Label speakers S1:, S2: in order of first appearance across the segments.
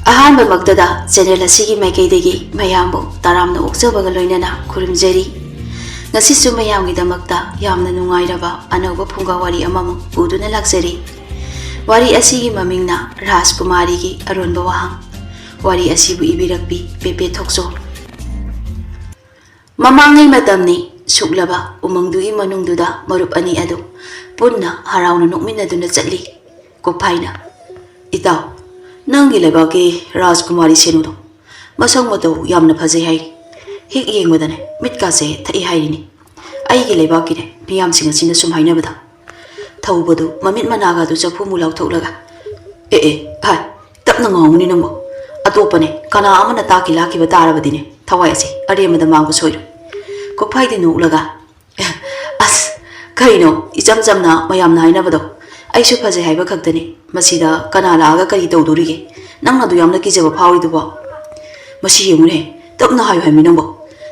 S1: ꯑꯍꯥꯟꯕꯃꯛꯇꯗ channel ꯑꯁꯤꯒꯤ ꯃꯥꯏꯀꯩꯗꯒꯤ ꯃꯌꯥꯝꯕꯨ ꯇꯔꯥꯝꯅ ꯑꯣꯛꯆꯕꯒ ꯂꯣꯏꯅꯅ ꯈꯨꯔꯨꯝꯖꯔꯤ꯫ ꯉꯁꯤꯁꯨ ꯃꯌꯥꯝꯒꯤꯗꯃꯛꯇ ꯌꯥꯝꯅ ꯅꯨꯡꯉꯥꯏꯔꯕ ꯑꯅꯧꯕ ꯐꯨꯡꯒꯥꯋꯥꯔꯤ ꯑꯃꯃꯨꯛ ꯄꯨꯗꯨꯅ ꯂꯥꯛꯆꯔꯤ꯫ ꯋꯥꯔꯤ ꯑꯁꯤꯒꯤ ꯃꯃꯤꯡꯅ ꯔꯥꯖꯀꯨꯃꯥꯔꯤꯒꯤ ꯑꯔꯣꯟꯕ ꯋꯥꯍꯪ꯫ ꯋꯥꯔꯤ ꯑꯁꯤꯕꯨ ꯏꯕꯤꯔꯛꯄꯤ ꯄꯦꯄꯦ ꯊꯣꯛꯆꯣ꯫ ꯃꯃꯥꯡꯉꯩ ꯃꯇꯝꯅꯤ, ꯁꯨꯛꯂꯕ ꯎꯃꯪꯗꯨꯒꯤ ꯃꯅꯨꯡꯗꯨꯗ ꯃꯔꯨꯞ ꯑꯅꯤ ꯑꯗꯨ ꯄꯨꯟꯅ ꯍꯔꯥꯎꯅ ꯅꯣꯛꯃꯤꯟꯅꯗꯨꯅ ꯆꯠꯂꯤ꯫ ꯀꯣꯛꯐꯥꯏꯅ, "ꯏꯇꯥꯎ, ꯅꯪꯒꯤ ꯂꯩꯕꯥꯛꯀꯤ ꯔꯥꯖꯀꯨꯃꯥꯔꯤ ꯁꯦꯅꯨꯗꯣ ꯃꯁꯛ ꯃꯇꯧ ꯌꯥꯝꯅ ꯐꯖꯩ ꯍꯥꯏꯔꯤ꯫ ꯍꯦꯛ ꯌꯦꯡꯕꯗꯅꯦ ꯃꯤꯠꯀꯥꯁꯦ ꯊꯛꯏ ꯍꯥꯏꯔꯤꯅꯤ꯫ ꯑꯩꯒꯤ ꯂꯩꯕꯥꯛꯀꯤꯅꯦ ꯃꯤꯌꯥꯝꯁꯤꯡ ꯑꯁꯤꯅ ꯁꯨꯝ ꯍꯥꯏꯅꯕꯗ ꯊꯧꯕꯗꯨ ꯃꯃꯤꯠ ꯃꯅꯥꯒꯗꯨ ꯆꯐꯨꯃꯨ ꯂꯥꯎꯊꯣꯛꯂꯒ ꯍꯥꯏ ꯇꯞꯅ ꯉꯥꯡꯉꯨꯅꯤ ꯅꯪꯕꯨ, ꯑꯇꯣꯞꯄꯅꯦ ꯀꯅꯥ ꯑꯃꯅ ꯇꯥꯛꯀꯤ ꯂꯥꯛꯈꯤꯕ ꯇꯥꯔꯕꯗꯤꯅꯦ ꯊꯋꯥꯏ ꯑꯁꯤ ꯑꯔꯦꯝꯕꯗ ꯃꯥꯡꯕ ꯁꯣꯏꯔꯣꯏ." ꯀꯣꯛꯐꯥꯏꯗꯤ ꯅꯣꯛꯂꯒ, "ꯑꯁ ꯀꯩꯅꯣ ꯏꯆꯝ ꯆꯝꯅ ꯃꯌꯥꯝꯅ ꯍꯥꯏꯅꯕꯗꯣ ꯑꯩꯁꯨ ꯐꯖꯩ ꯍꯥꯏꯕ ꯈꯛꯇꯅꯤ, ꯃꯁꯤꯗ ꯀꯅꯥ ꯂꯥꯛꯑꯒ ꯀꯔꯤ ꯇꯧꯗꯣꯔꯤꯒꯦ? ꯅꯪꯅ ꯑꯗꯨ ꯌꯥꯝꯅ ꯀꯤꯖꯕ ꯐꯥꯎꯔꯤꯗꯨꯕꯣ? ꯃꯁꯤ ꯌꯦꯡꯉꯨꯅꯦ, ꯇꯞꯅ ꯍꯥꯏꯌꯨ ꯍꯥꯏꯃꯤ ꯅꯪꯕꯣ,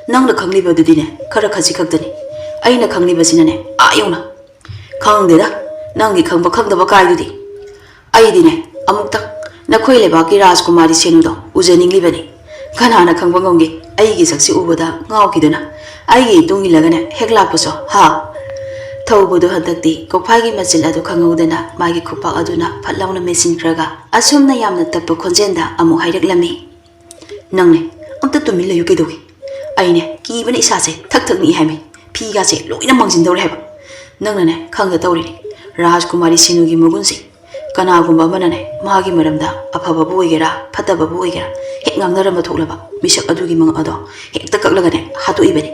S1: ꯅꯪꯅ ꯈꯪꯂꯤꯕꯗꯨꯗꯤꯅꯦ ꯈꯔ ꯈꯖꯤꯛ ꯈꯛꯇꯅꯤ, ꯑꯩꯅ ꯈꯪꯂꯤꯕꯁꯤꯅꯅꯦ ꯑꯥ ꯌꯧꯅ." "ꯈꯪꯗꯦꯗ, ꯅꯪꯒꯤ ꯈꯪꯕ ꯈꯪꯗꯕ ꯀꯥꯏꯗꯨꯗꯤ꯫ ꯑꯩꯗꯤꯅꯦ ꯑꯃꯨꯛꯇꯪ ꯅꯈꯣꯏ ꯂꯩꯕꯥꯛꯀꯤ ꯔꯥꯖꯀꯨꯃꯥꯔꯤ ꯁꯦꯅꯨꯗꯣ ꯎꯖꯅꯤꯡꯂꯤꯕꯅꯤ꯫ ꯀꯅꯥꯅ ꯈꯪꯕ ꯉꯝꯒꯦ ꯑꯩꯒꯤ ꯁꯛꯁꯤ ꯎꯕꯗ ꯉꯥꯎꯈꯤꯗꯨꯅ ꯑꯩꯒꯤ ꯏꯇꯨꯡ ꯏꯜꯂꯒꯅꯦ ꯍꯦꯛ ꯂꯥꯛꯄꯁꯨ ꯍꯥ?" ꯊꯧꯕꯗꯨ ꯍꯟꯗꯛꯇꯤ ꯀꯣꯛꯐꯥꯏꯒꯤ ꯃꯆꯤꯜ ꯑꯗꯨ ꯈꯪꯍꯧꯗꯅ ꯃꯥꯒꯤ ꯈꯨꯄꯥꯛ ꯑꯗꯨꯅ ꯐꯠ ꯂꯥꯎꯅ ꯃꯦꯠꯁꯤꯟꯈ꯭ꯔꯒ ꯑꯁꯨꯝꯅ ꯌꯥꯝꯅ ꯇꯞꯄ ꯈꯣꯟꯖꯦꯜꯗ ꯑꯃꯨꯛ ꯍꯥꯏꯔꯛꯂꯝꯃꯤ꯫ "ꯅꯪꯅꯦ ꯑꯝꯇ ꯇꯨꯃꯤꯟ ꯂꯩꯌꯨ ꯀꯩꯗꯧꯒꯦ? ꯑꯩꯅꯦ ꯀꯤꯕꯅ ꯏꯁꯥꯁꯦ ꯊꯛ ꯊꯛ ꯅꯤꯛꯏ ꯍꯥꯏꯃꯤ, ꯐꯤꯒꯥꯁꯦ ꯂꯣꯏꯅ ꯃꯥꯡꯁꯤꯟꯗꯧꯔꯦ ꯍꯥꯏꯕ꯫ ꯅꯪꯅꯅꯦ ꯈꯪꯗ ꯇꯧꯔꯤꯅꯤ, ꯔꯥꯖꯀꯨꯃꯥꯔꯤ ꯁꯦꯅꯨꯒꯤ ꯃꯒꯨꯟꯁꯦ ꯀꯅꯥꯒꯨꯝꯕ ꯑꯃꯅꯅꯦ ꯃꯥꯒꯤ ꯃꯔꯝꯗ ꯑꯐꯕꯕꯨ ꯑꯣꯏꯒꯦꯔꯥ ꯐꯠꯇꯕꯕꯨ ꯑꯣꯏꯒꯦꯔꯥ ꯍꯦꯛ ꯉꯥꯡꯅꯔꯝꯕ ꯊꯣꯛꯂꯕ ꯃꯤꯁꯛ ꯑꯗꯨꯒꯤ ꯃꯉꯛ ꯑꯗꯣ ꯍꯦꯛꯇ ꯀꯛꯂꯒꯅꯦ ꯍꯥꯠꯇꯣꯛꯏꯕꯅꯤ."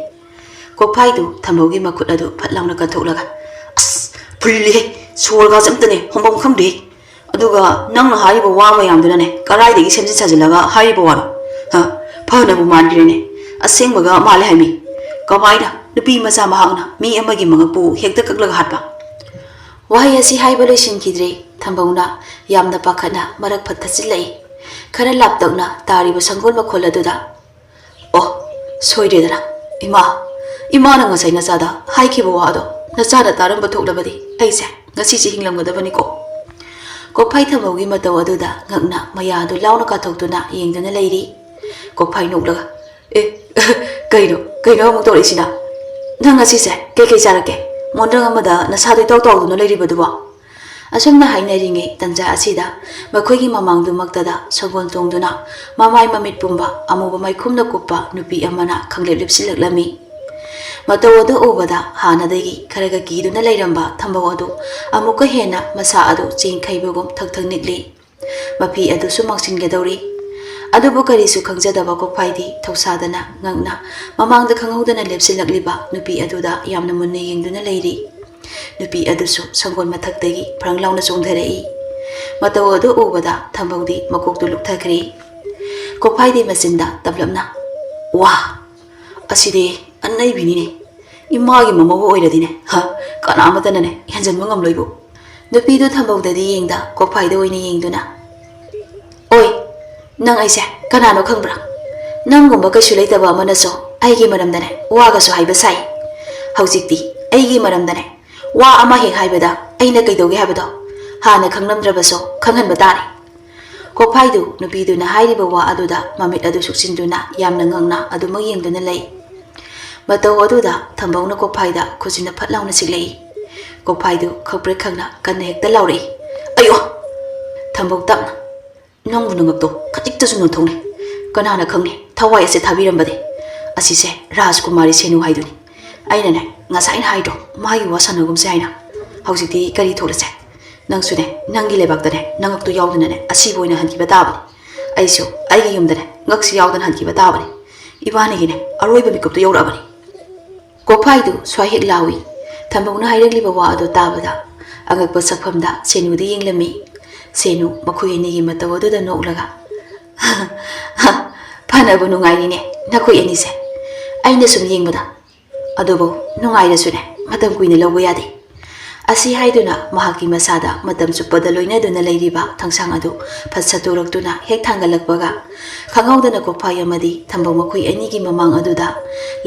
S1: ꯀꯣꯛꯐꯥꯏꯗꯨ ꯊꯝꯕꯧꯒꯤ ꯃꯈꯨꯠ ꯑꯗꯨ ꯐꯠ ꯂꯥꯎꯅ ꯀꯟꯊꯣꯛꯂꯒ, "ꯑꯁ ꯐꯨꯜꯂꯤꯍꯦ, ꯁꯣꯔꯒꯥꯁꯦ ꯑꯝꯇꯅꯦ ꯍꯣꯡꯐꯝ ꯈꯪꯗꯦ꯫ ꯑꯗꯨꯒ ꯅꯪꯅ ꯍꯥꯏꯔꯤꯕ ꯋꯥ ꯃꯌꯥꯝꯗꯨꯅꯅꯦ ꯀꯔꯥꯏꯗꯒꯤ ꯁꯦꯝꯖꯤꯟ ꯁꯥꯖꯤꯜꯂꯒ ꯍꯥꯏꯔꯤꯕ ꯋꯥꯅꯣ? ꯐꯅꯕꯨ ꯃꯥꯟꯈ꯭ꯔꯦꯅꯦ, ꯑꯁꯦꯡꯕꯒ ꯃꯥꯜꯂꯦ ꯍꯥꯏꯃꯤ꯫ ꯀꯃꯥꯏꯅ ꯅꯨꯄꯤ ꯃꯆꯥ ꯃꯍꯥꯛꯅ ꯃꯤ ꯑꯃꯒꯤ ꯃꯉꯛꯄꯨ ꯍꯦꯛꯇ ꯀꯛꯂꯒ ꯍꯥꯠꯄ?" ꯋꯥꯍꯩ ꯑꯁꯤ ꯍꯥꯏꯕ ꯂꯣꯏꯁꯤꯟꯈꯤꯗ꯭ꯔꯦ ꯊꯝꯕꯧꯅ ꯌꯥꯝꯅ ꯄꯥꯈꯠꯅ ꯃꯔꯛ ꯐꯠ ꯊꯠꯆꯤꯜꯂꯛꯏ꯫ ꯈꯔ ꯂꯥꯞꯇꯛꯅ ꯇꯥꯔꯤꯕ ꯁꯪꯒꯣꯜ ꯃꯈꯣꯜ ꯑꯗꯨꯗ, "ꯑꯣ, ꯁꯣꯏꯗ꯭ꯔꯦꯗꯅ ꯏꯃꯥꯅ ꯉꯁꯥꯏ ꯅꯆꯥꯗ ꯍꯥꯏꯈꯤꯕ ꯋꯥ ꯑꯗꯣ ꯅꯆꯥꯅ ꯇꯥꯔꯝꯕ ꯊꯣꯛꯂꯕꯗꯤ ꯑꯩꯁꯦ ꯉꯁꯤꯁꯦ ꯍꯤꯡꯂꯝꯒꯗꯕꯅꯤꯀꯣ." ꯀꯣꯛꯐꯥꯏ ꯊꯝꯕꯧꯒꯤ ꯃꯇꯧ ꯑꯗꯨꯗ ꯉꯛꯅ ꯃꯌꯥ ꯑꯗꯨ ꯂꯥꯎꯅ ꯀꯥꯊꯣꯛꯇꯨꯅ ꯌꯦꯡꯗꯨꯅ ꯂꯩꯔꯤ꯫ ꯀꯣꯛꯐꯥꯏ ꯅꯣꯛꯂꯒ, ꯀꯩꯅꯣ ꯑꯃꯨꯛ ꯇꯧꯔꯛꯏꯁꯤꯅ? ꯅꯪ ꯉꯁꯤꯁꯦ ꯀꯩꯀꯩ ꯆꯥꯔꯛꯀꯦ? ꯃꯣꯟꯗ꯭ꯔꯪ ꯑꯃꯗ ꯅꯁꯥꯗꯣ ꯏꯇꯥꯎ ꯇꯥꯎꯗꯨꯅ ꯂꯩꯔꯤꯕꯗꯨꯕꯣ?" ꯑꯁꯨꯝꯅ ꯍꯥꯏꯅꯔꯤꯉꯩ ꯇꯟꯖꯥ ꯑꯁꯤꯗ ꯃꯈꯣꯏꯒꯤ ꯃꯃꯥꯡꯗꯨꯃꯛꯇꯗ ꯁꯒꯣꯜ ꯇꯣꯡꯗꯨꯅ ꯃꯃꯥꯏ ꯃꯃꯤꯠ ꯄꯨꯝꯕ ꯑꯃꯨꯕ ꯃꯩꯈꯨꯝꯅ ꯀꯨꯞꯄ ꯅꯨꯄꯤ ꯑꯃꯅ ꯈꯪꯂꯦꯞ ꯂꯦꯞꯁꯤꯜꯂꯛꯂꯝꯃꯤ꯫ ꯃꯇꯧ ꯑꯗꯨ ꯎꯕꯗ ꯍꯥꯟꯅꯗꯒꯤ ꯈꯔꯒ ꯀꯤꯗꯨꯅ ꯂꯩꯔꯝꯕ ꯊꯝꯕꯧ ꯑꯗꯨ ꯑꯃꯨꯛꯀ ꯍꯦꯟꯅ ꯃꯁꯥ ꯑꯗꯨ ꯆꯦꯡꯈꯩꯕꯒꯨꯝ ꯊꯛ ꯊꯛ ꯅꯤꯛꯂꯤ꯫ ꯃꯐꯤ ꯑꯗꯨꯁꯨ ꯃꯥꯡꯁꯤꯟꯒꯗꯧꯔꯤ꯫ ꯑꯗꯨꯕꯨ ꯀꯔꯤꯁꯨ ꯈꯪꯖꯗꯕ ꯀꯣꯛꯐꯥꯏꯗꯤ ꯊꯧꯁꯥꯗꯅ ꯉꯛꯅ ꯃꯃꯥꯡꯗ ꯈꯪꯍꯧꯗꯅ ꯂꯦꯞꯁꯤꯜꯂꯛꯂꯤꯕ ꯅꯨꯄꯤ ꯑꯗꯨꯗ ꯌꯥꯝꯅ ꯃꯨꯟꯅ ꯌꯦꯡꯗꯨꯅ ꯂꯩꯔꯤ꯫ ꯅꯨꯄꯤ ꯑꯗꯨꯁꯨ ꯁꯪꯒꯣꯜ ꯃꯊꯛꯇꯒꯤ ꯐ꯭ꯔꯪ ꯂꯥꯎꯅ ꯆꯣꯡꯊꯔꯛꯏ꯫ ꯃꯇꯧ ꯑꯗꯨ ꯎꯕꯗ ꯊꯝꯕꯧꯗꯤ ꯃꯀꯣꯛꯇꯨ ꯂꯨꯞꯊꯈ꯭ꯔꯦ꯫ ꯀꯣꯛꯐꯥꯏꯗꯤ ꯃꯆꯤꯟꯗ ꯇꯞꯂꯞꯅ, "ꯋꯥ, ꯑꯁꯤꯗꯤ ꯑꯅꯩꯕꯤꯅꯤꯅꯦ, ꯏꯃꯥꯒꯤ ꯃꯃꯧ ꯑꯣꯏꯔꯗꯤꯅꯦ ꯀꯅꯥꯃꯠꯇꯅꯅꯦ ꯍꯦꯟꯖꯟꯕ ꯉꯝꯂꯣꯏꯕꯨ." ꯅꯨꯄꯤꯗꯨ ꯊꯝꯕꯧꯗꯗꯤ ꯌꯦꯡꯗ ꯀꯣꯛꯐꯥꯏꯗ ꯑꯣꯏꯅ ꯌꯦꯡꯗꯨꯅ, "ꯑꯣꯏ, ꯅꯪ ꯑꯩꯁꯦ ꯀꯅꯥꯅꯣ ꯈꯪꯕ꯭ꯔꯥ? ꯅꯪꯒꯨꯝꯕ ꯀꯩꯁꯨ ꯂꯩꯇꯕ ꯑꯃꯅꯁꯨ ꯑꯩꯒꯤ ꯃꯔꯝꯗꯅꯦ ꯋꯥꯒꯁꯨ ꯍꯥꯏꯕ ꯁꯥꯏ꯫ ꯍꯧꯖꯤꯛꯇꯤ ꯑꯩꯒꯤ ꯃꯔꯝꯗꯅꯦ ꯋꯥ ꯑꯃ ꯍꯦꯛ ꯍꯥꯏꯕꯗ ꯑꯩꯅ ꯀꯩꯗꯧꯒꯦ ꯍꯥꯏꯕꯗꯣ ꯍꯥꯟꯅ ꯈꯪꯂꯝꯗ꯭ꯔꯕꯁꯨ ꯈꯪꯍꯟꯕ ꯇꯥꯔꯦ." ꯀꯣꯛꯐꯥꯏꯗꯨ ꯅꯨꯄꯤꯗꯨꯅ ꯍꯥꯏꯔꯤꯕ ꯋꯥ ꯑꯗꯨꯗ ꯃꯃꯤꯠ ꯑꯗꯨ ꯁꯨꯛꯆꯤꯟꯗꯨꯅ ꯌꯥꯝꯅ ꯉꯛꯅ ꯑꯗꯨꯃꯛ ꯌꯦꯡꯗꯨꯅ ꯂꯩ꯫ ꯃꯇꯧ ꯑꯗꯨꯗ ꯊꯝꯕꯧꯅ ꯀꯣꯛꯐꯥꯏꯗ ꯈꯨꯠꯁꯤꯅ ꯐꯠ ꯂꯥꯎꯅ ꯆꯤꯛꯂꯛꯏ꯫ ꯀꯣꯛꯐꯥꯏꯗꯨ ꯈꯪꯄ꯭ꯔꯦꯛ ꯈꯪꯅ ꯀꯟꯅ ꯍꯦꯛꯇ ꯂꯥꯎꯔꯛꯏ, "ꯑꯌꯣ!" ꯊꯝꯕꯧ ꯇꯞꯅ, "ꯅꯪꯕꯨ ꯅꯉꯛꯇꯣ ꯈꯖꯤꯛꯇꯁꯨ ꯅꯣꯟꯊꯣꯛꯅꯦ, ꯀꯅꯥꯅ ꯈꯪꯅꯤ ꯊꯋꯥꯏ ꯑꯁꯦ ꯊꯥꯕꯤꯔꯝꯕꯗꯤ ꯑꯁꯤꯁꯦ ꯔꯥꯖꯀꯨꯃꯥꯔꯤ ꯁꯦꯅꯨ ꯍꯥꯏꯗꯨꯅꯤ꯫ ꯑꯩꯅꯅꯦ ꯉꯁꯥꯏꯅ ꯍꯥꯏꯗ꯭ꯔꯣ ꯃꯥꯒꯤ ꯋꯥ ꯁꯥꯟꯅꯒꯨꯝꯁꯦ ꯍꯥꯏꯅ? ꯍꯧꯖꯤꯛꯇꯤ ꯀꯔꯤ ꯊꯣꯛꯂꯁꯦ? ꯅꯪꯁꯨꯅꯦ ꯅꯪꯒꯤ ꯂꯩꯕꯥꯛꯇꯅꯦ ꯅꯉꯛꯇꯣ ꯌꯥꯎꯗꯅꯅꯦ ꯑꯁꯤꯕ ꯑꯣꯏꯅ ꯍꯟꯈꯤꯕ ꯇꯥꯕꯅꯤ, ꯑꯩꯁꯨ ꯑꯩꯒꯤ ꯌꯨꯝꯗꯅꯦ ꯉꯛꯁꯤ ꯌꯥꯎꯗꯅ ꯍꯟꯈꯤꯕ ꯇꯥꯕꯅꯤ꯫ ꯏꯕꯥꯅꯤꯒꯤꯅꯦ ꯑꯔꯣꯏꯕ ꯃꯤꯀꯨꯞꯇꯣ ꯌꯧꯔꯛꯑꯕꯅꯤ." ꯀꯣꯛꯐꯥꯏꯗꯨ ꯁ꯭ꯋꯥꯏ ꯍꯦꯛ ꯂꯥꯎꯏ꯫ ꯊꯝꯕꯧꯅ ꯍꯥꯏꯔꯛꯂꯤꯕ ꯋꯥ ꯑꯗꯨ ꯇꯥꯕꯗ ꯑꯉꯛꯄ ꯁꯛꯐꯝꯗ ꯁꯦꯅꯨꯗ ꯌꯦꯡꯂꯝꯃꯤ꯫ ꯁꯦꯅꯨ ꯃꯈꯣꯏ ꯑꯅꯤꯒꯤ ꯃꯇꯧ ꯑꯗꯨꯗ ꯅꯣꯛꯂꯒ, "ꯐꯅꯕꯨ ꯅꯨꯡꯉꯥꯏꯔꯤꯅꯦ ꯅꯈꯣꯏ ꯑꯅꯤꯁꯦ, ꯑꯩꯅ ꯁꯨꯝ ꯌꯦꯡꯕꯗ꯫ ꯑꯗꯨꯕꯨ ꯅꯨꯡꯉꯥꯏꯔꯁꯨꯅꯦ ꯃꯇꯝ ꯀꯨꯏꯅ ꯂꯧꯕ ꯌꯥꯗꯦ." ꯑꯁꯤ ꯍꯥꯏꯗꯨꯅ ꯃꯍꯥꯛꯀꯤ ꯃꯁꯥꯗ ꯃꯇꯝ ꯆꯨꯞꯄꯗ ꯂꯣꯏꯅꯗꯨꯅ ꯂꯩꯔꯤꯕ ꯊꯥꯡꯁꯥꯡ ꯑꯗꯨ ꯐꯠ ꯁꯠꯇꯣꯔꯛꯇꯨꯅ ꯍꯦꯛ ꯊꯥꯡꯒꯠꯂꯛꯄꯒ ꯈꯪꯍꯧꯗꯅ ꯀꯣꯛꯐꯥꯏ ꯑꯃꯗꯤ ꯊꯝꯕꯧ ꯃꯈꯣꯏ ꯑꯅꯤꯒꯤ ꯃꯃꯥꯡ ꯑꯗꯨꯗ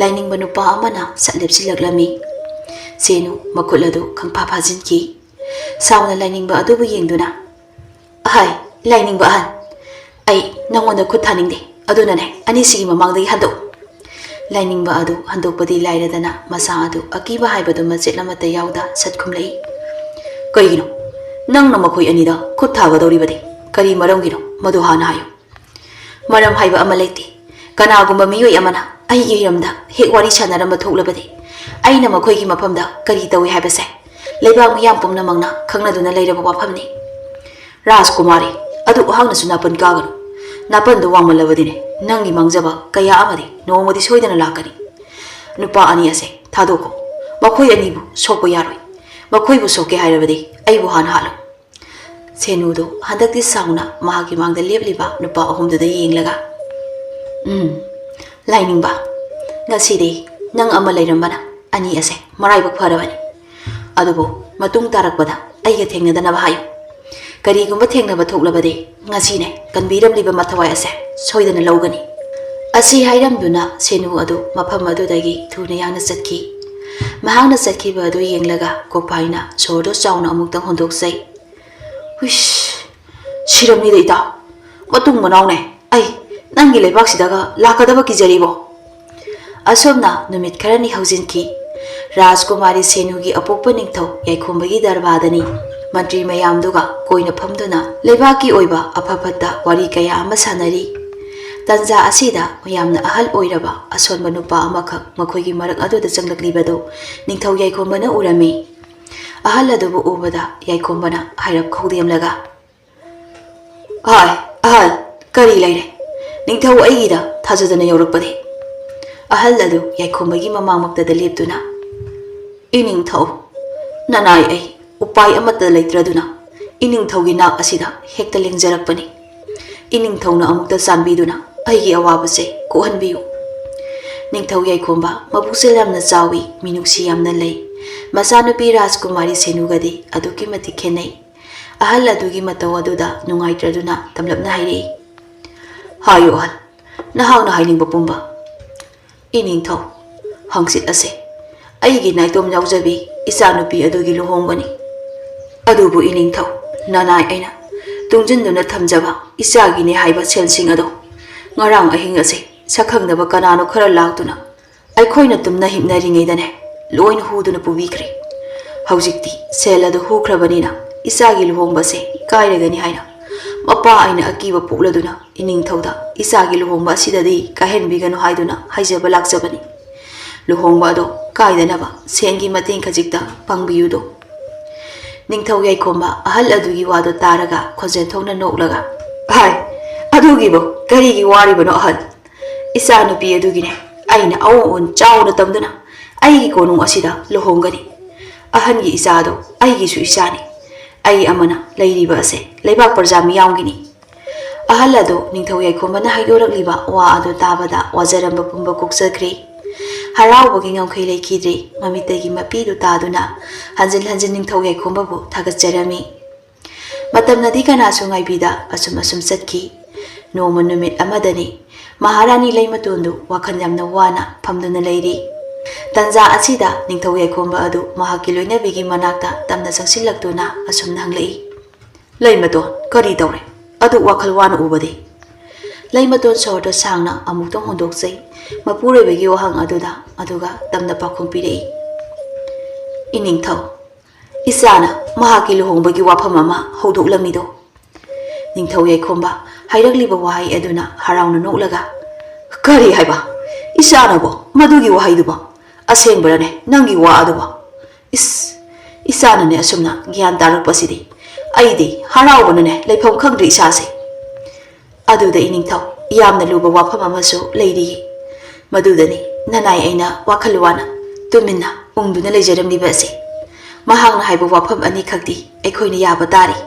S1: ꯂꯥꯏꯅꯤꯡꯕ ꯅꯨꯄꯥ ꯑꯃꯅ ꯁꯠ ꯂꯦꯞꯁꯤꯜꯂꯛꯂꯝꯃꯤ꯫ ꯁꯦꯅꯨ ꯃꯈꯨꯠ ꯑꯗꯨ ꯈꯪꯐꯥ ꯐꯥꯖꯤꯟꯈꯤ꯫ ꯁꯥꯎꯅ ꯂꯥꯏꯅꯤꯡꯕ ꯑꯗꯨꯕꯨ ꯌꯦꯡꯗꯨꯅ, "ꯑꯍꯥꯏ ꯂꯥꯏꯅꯤꯡꯕ ꯑꯍꯟ, ꯑꯩ ꯅꯪꯉꯣꯟꯗ ꯈꯨꯠ ꯊꯥꯅꯤꯡꯗꯦ ꯑꯗꯨꯅꯅꯦ ꯑꯅꯤꯁꯤꯒꯤ ꯃꯃꯥꯡꯗꯒꯤ ꯍꯟꯗꯣꯛꯎ ꯂꯥꯏꯅꯤꯡꯕ ꯑꯗꯨ ꯍꯟꯗꯣꯛꯄꯗꯤ ꯂꯥꯏꯔꯗꯅ ꯃꯁꯥ ꯑꯗꯨ ꯑꯀꯤꯕ ꯍꯥꯏꯕꯗꯨ ꯃꯆꯦꯠ ꯑꯃꯠꯇ ꯌꯥꯎꯗ ꯁꯠ ꯈꯨꯝꯂꯛꯏ ꯀꯩꯒꯤꯅꯣ ꯅꯪꯅ ꯃꯈꯣꯏ ꯑꯅꯤꯗ ꯈꯨꯠ ꯊꯥꯒꯗꯧꯔꯤꯕꯗꯤ ꯀꯔꯤ ꯃꯔꯝꯒꯤꯅꯣ ꯃꯗꯨ ꯍꯥꯟꯅ ꯍꯥꯏꯌꯨ ꯃꯔꯝ ꯍꯥꯏꯕ ꯑꯃ ꯂꯩꯇꯦ ꯀꯅꯥꯒꯨꯝꯕ ꯃꯤꯑꯣꯏ ꯑꯃꯅ ꯑꯩꯒꯤ ꯍꯤꯔꯝꯗ ꯍꯦꯛ ꯋꯥꯔꯤ ꯁꯥꯟꯅꯔꯝꯕ ꯊꯣꯛꯂꯕꯗꯤ ꯑꯩꯅ ꯃꯈꯣꯏꯒꯤ ꯃꯐꯝꯗ ꯀꯔꯤ ꯇꯧꯏ ꯍꯥꯏꯕꯁꯦ ꯂꯩꯕꯥꯛ ꯃꯤꯌꯥꯝ ꯄꯨꯝꯅꯃꯛꯅ ꯈꯪꯅꯗꯨꯅ ꯂꯩꯔꯕ ꯋꯥꯐꯝꯅꯤ ꯔꯥꯖꯀꯨꯃꯥꯔꯤ ꯑꯗꯨ ꯑꯍꯥꯛꯅꯁꯨ ꯅꯥꯄꯟ ꯀꯥꯒꯅꯨ ꯅꯥꯄꯟꯗꯨ ꯋꯥꯡꯃꯜꯂꯕꯗꯤꯅꯦ ꯅꯪꯒꯤ ꯃꯥꯡꯖꯕ ꯀꯌꯥ ꯑꯃꯗꯤ ꯅꯣꯡꯃꯗꯤ ꯁꯣꯏꯗꯅ ꯂꯥꯛꯀꯅꯤ ꯅꯨꯄꯥ ꯑꯅꯤ ꯑꯁꯦ ꯊꯥꯗꯣꯛꯈꯣ ꯃꯈꯣꯏ ꯑꯅꯤꯕꯨ ꯁꯣꯛꯄ ꯌꯥꯔꯣꯏ ꯃꯈꯣꯏꯕꯨ ꯁꯣꯛꯀꯦ ꯍꯥꯏꯔꯕꯗꯤ ꯑꯩꯕꯨ ꯍꯥꯟꯅ ꯍꯥꯠꯂꯨ ꯁꯦꯅꯨꯗꯨ ꯍꯟꯗꯛꯇꯤ ꯁꯥꯎꯅ ꯃꯍꯥꯛꯀꯤ ꯃꯥꯡꯗ ꯂꯦꯞꯂꯤꯕ ꯅꯨꯄꯥ ꯑꯍꯨꯝꯗꯨꯗ ꯌꯦꯡꯂꯒ ꯂꯥꯏꯅꯤꯡꯕ ꯉꯁꯤꯗꯤ ꯅꯪ ꯑꯃ ꯂꯩꯔꯝꯕꯅ ꯑꯅꯤ ꯑꯁꯦ ꯃꯔꯥꯏꯕꯛ ꯐꯔꯕꯅꯤ ꯑꯗꯨꯕꯨ ꯃꯇꯨꯡ ꯇꯥꯔꯛꯄꯗ ꯑꯩꯒ ꯊꯦꯡꯅꯗꯅꯕ ꯍꯥꯏꯌꯨ ꯀꯔꯤꯒꯨꯝꯕ ꯊꯦꯡꯅꯕ ꯊꯣꯛꯂꯕꯗꯤ ꯉꯁꯤꯅꯦ ꯀꯟꯕꯤꯔꯝꯂꯤꯕ ꯃꯊꯋꯥꯏ ꯑꯁꯦ ꯁꯣꯏꯗꯅ ꯂꯧꯒꯅꯤ ꯑꯁꯤ ꯍꯥꯏꯔꯝꯗꯨꯅ ꯁꯦꯅꯨ ꯑꯗꯨ ꯃꯐꯝ ꯑꯗꯨꯗꯒꯤ ꯊꯨꯅ ꯌꯥꯡꯅ ꯆꯠꯈꯤ ꯃꯍꯥꯛꯅ ꯆꯠꯈꯤꯕ ꯑꯗꯨ ꯌꯦꯡꯂꯒ ꯀꯣꯛꯐꯥꯏꯅ ꯁꯣꯔꯗꯨ ꯆꯥꯎꯅ ꯑꯃꯨꯛꯇꯪ ꯍꯣꯟꯗꯣꯛꯆꯩ ꯍꯨꯏꯁ 시럽니다 이다. 어떤 거나오네. 아이, 난기 레박시다가 라카다바 기자리보. 아솜나 누밋 카라니 하우진키. 라스쿠마리 세누기 어복바 닝토 야이콤바기 다르바다니. 만트리 마얌두가 고이나 팜두나 레바키 오이바 아파파타 와리 까야 아마 사나리. 단자 아시다 마얌나 아할 오이라바 아손바 누파 아마카 마코이기 마락 아도다 장락리바도 닝토 야이콤바나 우라미. 아할 아도부 우바다 야이콤바나 하이랍 코디엠라가 ahal kari laire ningthau aigida thajadana yaurakpade ahal adu yaikhomagi mamangmaktada leptuna iningthau nanai ai upai amata leitraduna iningthaugi nak asida hekta lengjarakpani iningthauna amukta sanbiduna aigi awabase kohanbiyu ningthau yaikhomba mabusel yamna chawi minuksi yamna lei masanupi rajkumari senugadi aduki mati khenai ahal adugi matau aduda nungaitraduna tamlapna hairi hayo ahal nahang na hainingba pumba iningthau hangsit ase aigi naitom yaujabi ichanupi adugi luhongbani adubu iningthau nanai aina tungjinduna thamjaba ichagine haiba selsing ado ngarang ahing ase sakhangnaba kanano khara laktuna aikhoina tumna himnaringeidane loina huduna pubikre haujikti sel adu hukhrabanina इसागी लुहोंबसे कायरगनी हाइना Mopa आइना अकीबा पोक्लदुना इनिंगथौदा इसागी लुहोंबा सिददी काहेनबिगनु हाइदुना हाइजबा लाक्जबनी लुहोंबा दो कायदनबा सेंगी मतें खजिकता पंगबियुदो निंगथौ याइखोंबा अहल अदुगी वादो तारगा खोजेन थोंना नोक्लगा हाय अदुगीबो करिगी वारिबनो अहल इसा नुपी अदुगिने आइना औन चाउना तमदुना आइगी कोनुंग असिदा लुहोंगनी अहनगी इसादो आइगीसु इसानी आई अमना लैरिबा असे लेबाक प्रजा मियावगिनी अहल अदो निंगथौ याइखोंबना हाइदोरकलिबा वा अदो ताबदा वाजरंबा पुंबा कोक्सख्रे हरावबगी ngamkhei leikidri mamitagi mapidu taduna hanjin hanjin ningthau yaइखोंबाबु थागतजरमी matamnadi kanasu ngaibida asum asum chatki noma numit amadani maharani leimatundu wakhan yamna wana phamduna leiri तंजा असिदा Ningthou याइखोंबा अदु महाकी लोइनाबिगी मनाक्ता तमना संसिलक्तुना असुम नंगलई लैमतोन करी तौरे अदु वाखल वान उबदे लैमतोन सोरदो सांगना अमुक्तो होंदोकसै मपुरेबगी वहांग अदुदा अदुगा तमना पाखुम पिरei इनिंगथौ इसाना महाकी लुहोंबगी वाफम अमा हौदोकलमिदो निंगथौ याइखोंबा हाइरकलिबा वाहाई अदुना हराउना नोक्लगा करी हाइबा इसानाबो मदुगी वाहाइदुबा असेंबरने नंगी वा अदुबा इसानने असुमना ज्ञान तारकपसिदि अइदि हराउबनने लेफम खंग्रि इसासे अदुदा इनिंगथौ यामना लुबा वाफम अमसु लेरि मदुदनि ननाय अइना वाखलवाना तुमिन्ना उंगदुना लेजरमलिबसे महांगना हाइबा वाफम अनि खक्ति अखोइना याबा तारि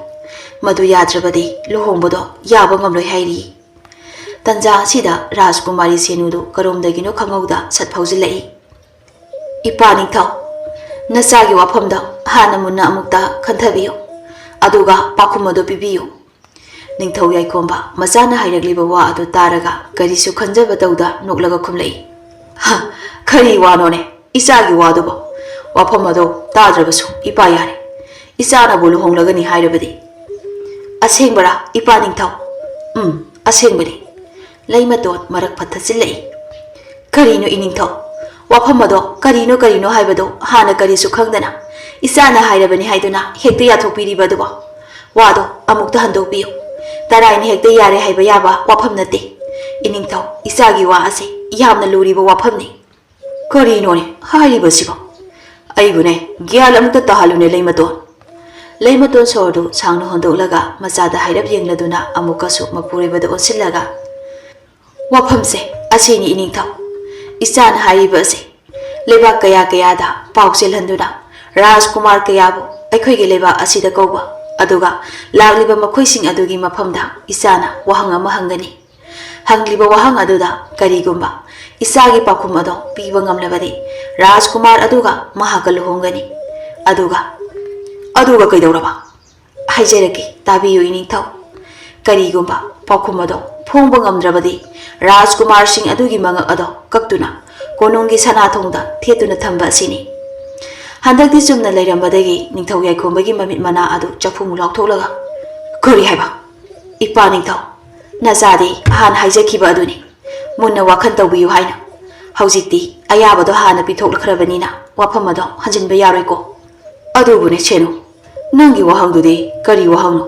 S1: मदु याद्रबदि लुहोंबदो याबा ngamloi हाइरि तंजा सिदा राजकुमारी सेनुदो करोमदगिनो खंगौदा सतफौजिलई इपा निंगथौ नसागी वाफमदा हाना मुन्ना अमुक्ता खंथबियो अदुगा पाखुम अदो पिबियो निंगथौ याइखोंबा मचाना हाइरकलिबा वा अदो तारगा करिसु खंजबा तौदा नोक्लगा खुमलई हा खरी वानोने इचागी वादुबो वाफम अदो ताद्रबसु इपा यारे इचाना बोलु होंगलगनी हाइरबदि असेंबरा इपा निंगथौ ꯑꯁꯦꯡꯕꯅꯤ ꯂꯩꯃꯇꯣꯟ ꯃꯔꯛ ꯐꯠꯊꯆꯤꯜꯂꯛꯏ ꯀꯔꯤꯅꯣ ꯏꯅꯤꯡꯊꯧ ꯋꯥꯐꯝ ꯑꯗꯣ ꯀꯔꯤꯅꯣ ꯍꯥꯏꯕꯗꯣ ꯍꯥꯟꯅ ꯀꯔꯤꯁꯨ ꯈꯪꯗꯅ ꯏꯆꯥꯅ ꯍꯥꯏꯔꯕꯅꯤ ꯍꯥꯏꯗꯨꯅ ꯍꯦꯛꯇ ꯌꯥꯊꯣꯛꯄꯤꯔꯤꯕ ꯑꯗꯨꯕꯣ ꯋꯥꯗꯣ ꯑꯃꯨꯛꯇ ꯍꯟꯗꯣꯛꯄꯤꯌꯨ ꯇꯔꯥꯏꯅ ꯍꯦꯛꯇ ꯌꯥꯔꯦ ꯍꯥꯏꯕ ꯌꯥꯕ ꯋꯥꯐꯝ ꯅꯠꯇꯦ ꯏꯅꯤꯡꯊꯧ ꯏꯆꯥꯒꯤ ꯋꯥ ꯑꯁꯤ ꯌꯥꯝꯅ ꯂꯨꯔꯤꯕ ꯋꯥꯐꯝꯅꯤ ꯀꯔꯤꯅꯣꯅꯦ ꯍꯥꯏꯔꯤꯕꯁꯤꯕꯣ ꯑꯩꯕꯨꯅꯦ ꯒ꯭ꯌꯥꯟ ꯑꯃꯨꯛꯇ ꯇꯥꯍꯜꯂꯨꯅꯦ ꯂꯩꯃꯇꯣꯟ ꯁꯣꯔꯗꯨ ꯁꯥꯡꯅ ꯍꯣꯟꯗꯣꯛꯂꯒ ꯃꯆꯥꯗ ꯍꯥꯏꯔꯞ ꯌꯦꯡꯂꯗꯨꯅ ꯑꯃꯨꯛꯀꯁꯨ ꯃꯄꯨꯔꯣꯏꯕꯗ ꯑꯣꯟꯁꯤꯜꯂꯒ ꯋꯥꯐꯝꯁꯦ ꯑꯁꯤꯅꯤ ꯏꯅꯤꯡꯊꯧ ꯏꯆꯥꯅ ꯍꯥꯏꯔꯤꯕ ꯑꯁꯤ ꯂꯩꯕꯥꯛ ꯀꯌꯥꯗ ꯄꯥꯎ ꯆꯦꯜꯍꯟꯗꯨꯅ ꯔꯥꯖꯀꯨꯃꯥꯔ ꯀꯌꯥꯕꯨ ꯑꯩꯈꯣꯏꯒꯤ ꯂꯩꯕꯥꯛ ꯑꯁꯤꯗ ꯀꯧꯕ ꯑꯗꯨꯒ ꯂꯥꯛꯂꯤꯕ ꯃꯈꯣꯏꯁꯤꯡ ꯑꯗꯨꯒꯤ ꯃꯐꯝꯗ ꯏꯆꯥꯅ ꯋꯥꯍꯪ ꯑꯃ ꯍꯪꯒꯅꯤ ꯍꯪꯂꯤꯕ ꯋꯥꯍꯪ ꯑꯗꯨꯗ ꯀꯔꯤꯒꯨꯝꯕ ꯏꯆꯥꯒꯤ ꯄꯥꯎꯈꯨꯝ ꯑꯗꯣ ꯄꯤꯕ ꯉꯝꯂꯕꯗꯤ ꯔꯥꯖꯀꯨꯃꯥꯔ ꯑꯗꯨꯒ ꯃꯍꯥꯛꯀ ꯂꯨꯍꯣꯡꯒꯅꯤ ꯑꯗꯨꯒ ꯀꯩꯗꯧꯔꯕ ꯍꯥꯏꯖꯔꯛꯀꯦ ꯇꯥꯕꯤꯌꯨ ꯏꯅꯤꯡꯊꯧ ꯀꯔꯤꯒꯨꯝꯕ ꯄꯥꯎꯈꯨꯝ ꯑꯗꯣ ꯐꯣꯡꯕ ꯉꯝꯗ꯭ꯔꯕꯗꯤ ꯔꯥꯖꯀꯨꯃꯥꯔꯁꯤꯡ ꯑꯗꯨꯒꯤ ꯃꯉꯛ ꯑꯗꯣ ꯀꯛꯇꯨꯅ ꯀꯣꯅꯨꯡꯒꯤ ꯁꯅꯥꯊꯣꯡꯗ ꯊꯦꯠꯇꯨꯅ ꯊꯝꯕ ꯑꯁꯤꯅꯤ ꯍꯟꯗꯛꯇꯤ ꯆꯨꯝꯅ ꯂꯩꯔꯝꯕꯗꯒꯤ ꯅꯤꯡꯊꯧ ꯌꯥꯏꯈꯣꯝꯕꯒꯤ ꯃꯃꯤꯠ ꯃꯅꯥ ꯑꯗꯨ ꯆꯐꯨꯃꯨꯛ ꯂꯥꯎꯊꯣꯛꯂꯒ ꯀꯔꯤ ꯍꯥꯏꯕ ꯏꯄꯥ ꯅꯤꯡꯊꯧ ꯅꯆꯥꯗꯤ ꯍꯥꯟꯅ ꯍꯥꯏꯖꯈꯤꯕ ꯑꯗꯨꯅꯤ ꯃꯨꯟꯅ ꯋꯥꯈꯜ ꯇꯧꯕꯤꯌꯨ ꯍꯥꯏꯅ ꯍꯧꯖꯤꯛꯇꯤ ꯑꯌꯥꯕꯗꯣ ꯍꯥꯟꯅ ꯄꯤꯊꯣꯛꯂꯈ꯭ꯔꯕꯅꯤꯅ ꯋꯥꯐꯝ ꯑꯗꯣ ꯍꯟꯖꯤꯟꯕ ꯌꯥꯔꯣꯏꯀꯣ ꯑꯗꯨꯕꯨꯅꯦ ꯁꯦꯅꯨ ꯅꯪꯒꯤ ꯋꯥꯍꯪꯗꯨꯗꯤ ꯀꯔꯤ ꯋꯥꯍꯪꯅꯣ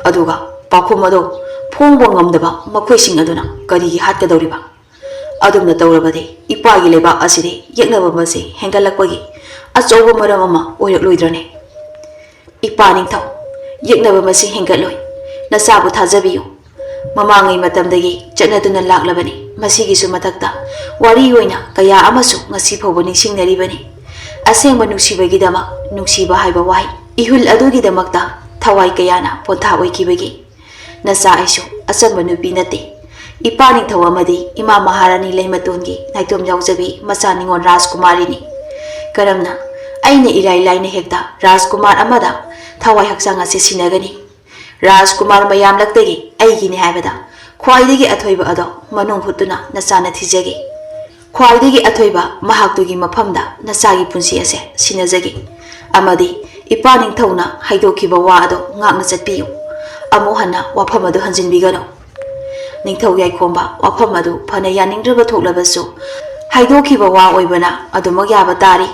S1: ꯑꯗꯨꯒ ꯄꯥꯎꯈꯨꯝ ꯑꯗꯣ ꯐꯣꯡꯕ ꯉꯝꯗꯕ ꯃꯈꯣꯏꯁꯤꯡ ꯑꯗꯨꯅ ꯀꯔꯤꯒꯤ ꯍꯥꯠꯀꯗꯧꯔꯤꯕ ꯑꯗꯨꯝꯅ ꯇꯧꯔꯕꯗꯤ ꯏꯄꯥꯒꯤ ꯂꯩꯕꯥꯛ ꯑꯁꯤꯗꯤ ꯌꯦꯛꯅꯕ ꯃꯁꯤ ꯍꯦꯟꯒꯠꯂꯛꯄꯒꯤ ꯑꯆꯧꯕ ꯃꯔꯝ ꯑꯃ ꯑꯣꯏꯔꯛꯂꯣꯏꯗ꯭ꯔꯅꯦ ꯏꯄꯥ ꯅꯤꯡꯊꯧ ꯌꯦꯛꯅꯕ ꯃꯁꯤꯡ ꯍꯦꯟꯒꯠꯂꯣꯏ ꯅꯆꯥꯕꯨ ꯊꯥꯖꯕꯤꯌꯨ ꯃꯃꯥꯡꯉꯩ ꯃꯇꯝꯗꯒꯤ ꯆꯠꯅꯗꯨꯅ ꯂꯥꯛꯂꯕꯅꯤ ꯃꯁꯤꯒꯤꯁꯨ ꯃꯊꯛꯇ ꯋꯥꯔꯤ ꯑꯣꯏꯅ ꯀꯌꯥ ꯑꯃꯁꯨ ꯉꯁꯤ ꯐꯥꯎꯕ ꯅꯤꯡꯁꯤꯡꯅꯔꯤꯕꯅꯤ ꯑꯁꯦꯡꯕ ꯅꯨꯡꯁꯤꯕꯒꯤꯗꯃꯛ ꯅꯨꯡꯁꯤꯕ ꯍꯥꯏꯕ ꯋꯥꯍꯩ ꯏꯍꯨꯜ ꯑꯗꯨꯒꯤꯗꯃꯛꯇ ꯊꯋꯥꯏ ꯀꯌꯥꯅ ꯄꯣꯟꯊꯥ ꯑꯣꯏꯈꯤꯕꯒꯤ ꯅꯆꯥ ꯑꯩꯁꯨ ꯑꯆꯝꯕ ꯅꯨꯄꯤ ꯅꯠꯇꯦ ꯏꯄꯥ ꯅꯤꯡꯊꯧ ꯑꯃꯗꯤ ꯏꯃꯥ ꯃꯍꯥꯔꯥꯅꯤ ꯂꯩꯃꯇꯣꯟꯒꯤ ꯅꯥꯏꯇꯣꯝ ꯌꯥꯎꯖꯕꯤ ꯃꯆꯥ ꯅꯤꯉꯣꯜ ꯔꯥꯖꯀꯨꯃꯥꯔꯤꯅꯤ ꯀꯔꯝꯅ ꯑꯩꯅ ꯏꯔꯥꯏ ꯂꯥꯏꯅ ꯍꯦꯛꯇ ꯔꯥꯖꯀꯨꯃꯥꯔ ꯑꯃꯗ ꯊꯋꯥꯏ ꯍꯛꯆꯥꯡ ꯑꯁꯤ ꯁꯤꯟꯅꯒꯅꯤ ꯔꯥꯖꯀꯨꯃꯥꯔ ꯃꯌꯥꯝꯂꯛꯇꯒꯤ ꯑꯩꯒꯤꯅꯤ ꯍꯥꯏꯕꯗ ꯈ꯭ꯋꯥꯏꯗꯒꯤ ꯑꯊꯣꯏꯕ ꯑꯗꯣ ꯃꯅꯨꯡ ꯍꯨꯠꯇꯨꯅ ꯅꯆꯥꯅ ꯊꯤꯖꯒꯦ ꯈ꯭ꯋꯥꯏꯗꯒꯤ ꯑꯊꯣꯏꯕ ꯃꯍꯥꯛꯇꯨꯒꯤ ꯃꯐꯝꯗ ꯅꯆꯥꯒꯤ ꯄꯨꯟꯁꯤ ꯑꯁꯦ ꯁꯤꯟꯅꯖꯒꯦ ꯑꯃꯗꯤ ꯏꯄꯥ ꯅꯤꯡꯊꯧꯅ ꯍꯥꯏꯗꯣꯛꯈꯤꯕ ꯋꯥ ꯑꯗꯣ ꯉꯥꯛꯅ ꯆꯠꯄꯤꯌꯨ ꯑꯃꯨꯛ ꯍꯟꯅ ꯋꯥꯐꯝ ꯑꯗꯨ ꯍꯟꯖꯤꯟꯕꯤꯒꯅꯨ ꯅꯤꯡꯊꯧ ꯌꯥꯏꯈꯣꯝꯕ ꯋꯥꯐꯝ ꯑꯗꯨ ꯐꯅ ꯌꯥꯅꯤꯡꯗ꯭ꯔꯕ ꯊꯣꯛꯂꯕꯁꯨ ꯍꯥꯏꯗꯣꯛꯈꯤꯕ ꯋꯥ ꯑꯣꯏꯕꯅ ꯑꯗꯨꯃꯛ ꯌꯥꯕ ꯇꯥꯔꯤ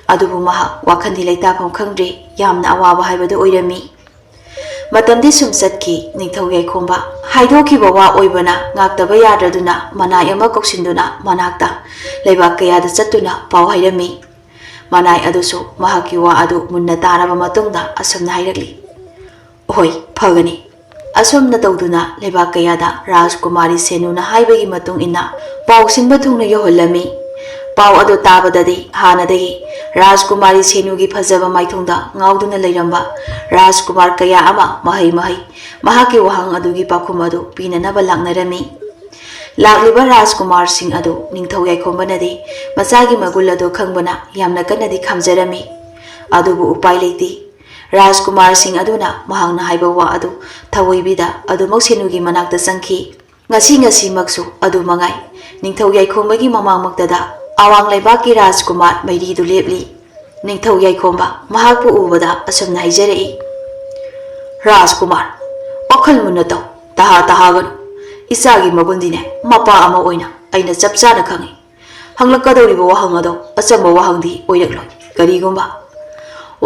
S1: ꯑꯗꯨꯕꯨ ꯃꯍꯥꯛ ꯋꯥꯈꯟꯗꯤ ꯂꯩꯇꯥꯐꯝ ꯈꯪꯗ꯭ꯔꯦ ꯌꯥꯝꯅ ꯑꯋꯥꯕ ꯍꯥꯏꯕꯗꯨ ꯑꯣꯏꯔꯝꯃꯤ ꯃꯇꯝꯗꯤ ꯁꯨꯝ ꯆꯠꯈꯤ ꯅꯤꯡꯊꯧ ꯌꯥꯏꯈꯣꯝꯕ ꯍꯥꯏꯗꯣꯛꯈꯤꯕ ꯋꯥ ꯑꯣꯏꯕꯅ ꯉꯥꯛꯇꯕ ꯌꯥꯗ꯭ꯔꯗꯨꯅ ꯃꯅꯥꯏ ꯑꯃ ꯀꯧꯁꯤꯟꯗꯨꯅ ꯃꯅꯥꯛꯇ ꯂꯩꯕꯥꯛ ꯀꯌꯥꯗ ꯆꯠꯇꯨꯅ ꯄꯥꯎ ꯍꯥꯏꯔꯝꯃꯤ ꯃꯅꯥꯏ ꯑꯗꯨꯁꯨ ꯃꯍꯥꯛꯀꯤ ꯋꯥ ꯑꯗꯨ ꯃꯨꯟꯅ ꯇꯥꯔꯕ ꯃꯇꯨꯡꯗ ꯑꯁꯨꯝꯅ ꯍꯥꯏꯔꯛꯂꯤ ꯍꯣꯏ ꯐꯒꯅꯤ ꯑꯁꯨꯝꯅ ꯇꯧꯗꯨꯅ ꯂꯩꯕꯥꯛ ꯀꯌꯥꯗ ꯔꯥꯖꯀꯨꯃꯥꯔꯤ ꯁꯦꯅꯨꯅ ꯍꯥꯏꯕꯒꯤ ꯃꯇꯨꯡ ꯏꯟꯅ ꯄꯥꯎ ꯁꯤꯟꯕ ꯊꯨꯡꯅ ꯌꯧꯍꯜꯂꯝꯃꯤ ꯄꯥꯎ ꯑꯗꯨ ꯇꯥꯕꯗꯗꯤ ꯍꯥꯟꯅꯗꯒꯤ ꯔꯥꯖꯀꯨꯃꯥꯔꯤ ꯁꯦꯅꯨꯒꯤ ꯐꯖꯕ ꯃꯥꯏꯊꯣꯡꯗ ꯉꯥꯎꯗꯨꯅ ꯂꯩꯔꯝꯕ ꯔꯥꯖꯀꯨꯃꯥꯔ ꯀꯌꯥ ꯑꯃ ꯃꯍꯩ ꯃꯍꯥꯛꯀꯤ ꯋꯥꯍꯪ ꯑꯗꯨꯒꯤ ꯄꯥꯎꯈꯨꯝ ꯑꯗꯨ ꯄꯤꯅꯅꯕ ꯂꯥꯛꯅꯔꯝꯃꯤ ꯂꯥꯛꯂꯤꯕ ꯔꯥꯖꯀꯨꯃꯥꯔꯁꯤꯡ ꯑꯗꯨ ꯅꯤꯡꯊꯧ ꯌꯥꯏꯈꯣꯝꯕꯅꯗꯤ ꯃꯆꯥꯒꯤ ꯃꯒꯨꯜ ꯑꯗꯨ ꯈꯪꯕꯅ ꯌꯥꯝꯅ ꯀꯟꯅꯗꯤ ꯈꯥꯝꯖꯔꯝꯃꯤ ꯑꯗꯨꯕꯨ ꯎꯄꯥꯏ ꯂꯩꯇꯦ ꯔꯥꯖꯀꯨꯃꯥꯔꯁꯤꯡ ꯑꯗꯨꯅ ꯃꯍꯥꯛꯅ ꯍꯥꯏꯕ ꯋꯥ ꯑꯗꯨ ꯊꯑꯣꯏꯕꯤꯗ ꯑꯗꯨꯃꯛ ꯁꯦꯅꯨꯒꯤ ꯃꯅꯥꯛꯇ ꯆꯪꯈꯤ ꯉꯁꯤꯃꯛꯁꯨ ꯑꯗꯨ ꯃꯉꯥꯏ ꯅꯤꯡꯊꯧ ꯌꯥꯏꯈꯣꯝꯕꯒꯤ ꯃꯃꯥꯡꯃꯛꯇꯗ ꯑꯋꯥꯡ ꯂꯩꯕꯥꯛꯀꯤ ꯔꯥꯖꯀꯨꯃꯥꯔ ꯃꯩꯔꯤꯗꯨ ꯂꯦꯞꯂꯤ ꯅꯤꯡꯊꯧ ꯌꯥꯏꯈꯣꯝꯕ ꯃꯍꯥꯛꯄꯨ ꯎꯕꯗ ꯑꯁꯨꯝꯅ ꯍꯥꯏꯖꯔꯛꯏ ꯔꯥꯖꯀꯨꯃꯥꯔ ꯋꯥꯈꯜ ꯃꯨꯟꯅ ꯇꯧ ꯇꯍꯥꯒꯅꯨ ꯏꯆꯥꯒꯤ ꯃꯒꯨꯟꯗꯤꯅꯦ ꯃꯄꯥ ꯑꯃ ꯑꯣꯏꯅ ꯑꯩꯅ ꯆꯞ ꯆꯥꯅ ꯈꯪꯏ ꯍꯪꯂꯛꯀꯗꯧꯔꯤꯕ ꯋꯥꯍꯪ ꯑꯗꯣ ꯑꯆꯝꯕ ꯋꯥꯍꯪꯗꯤ ꯑꯣꯏꯔꯛꯂꯣꯏ ꯀꯔꯤꯒꯨꯝꯕ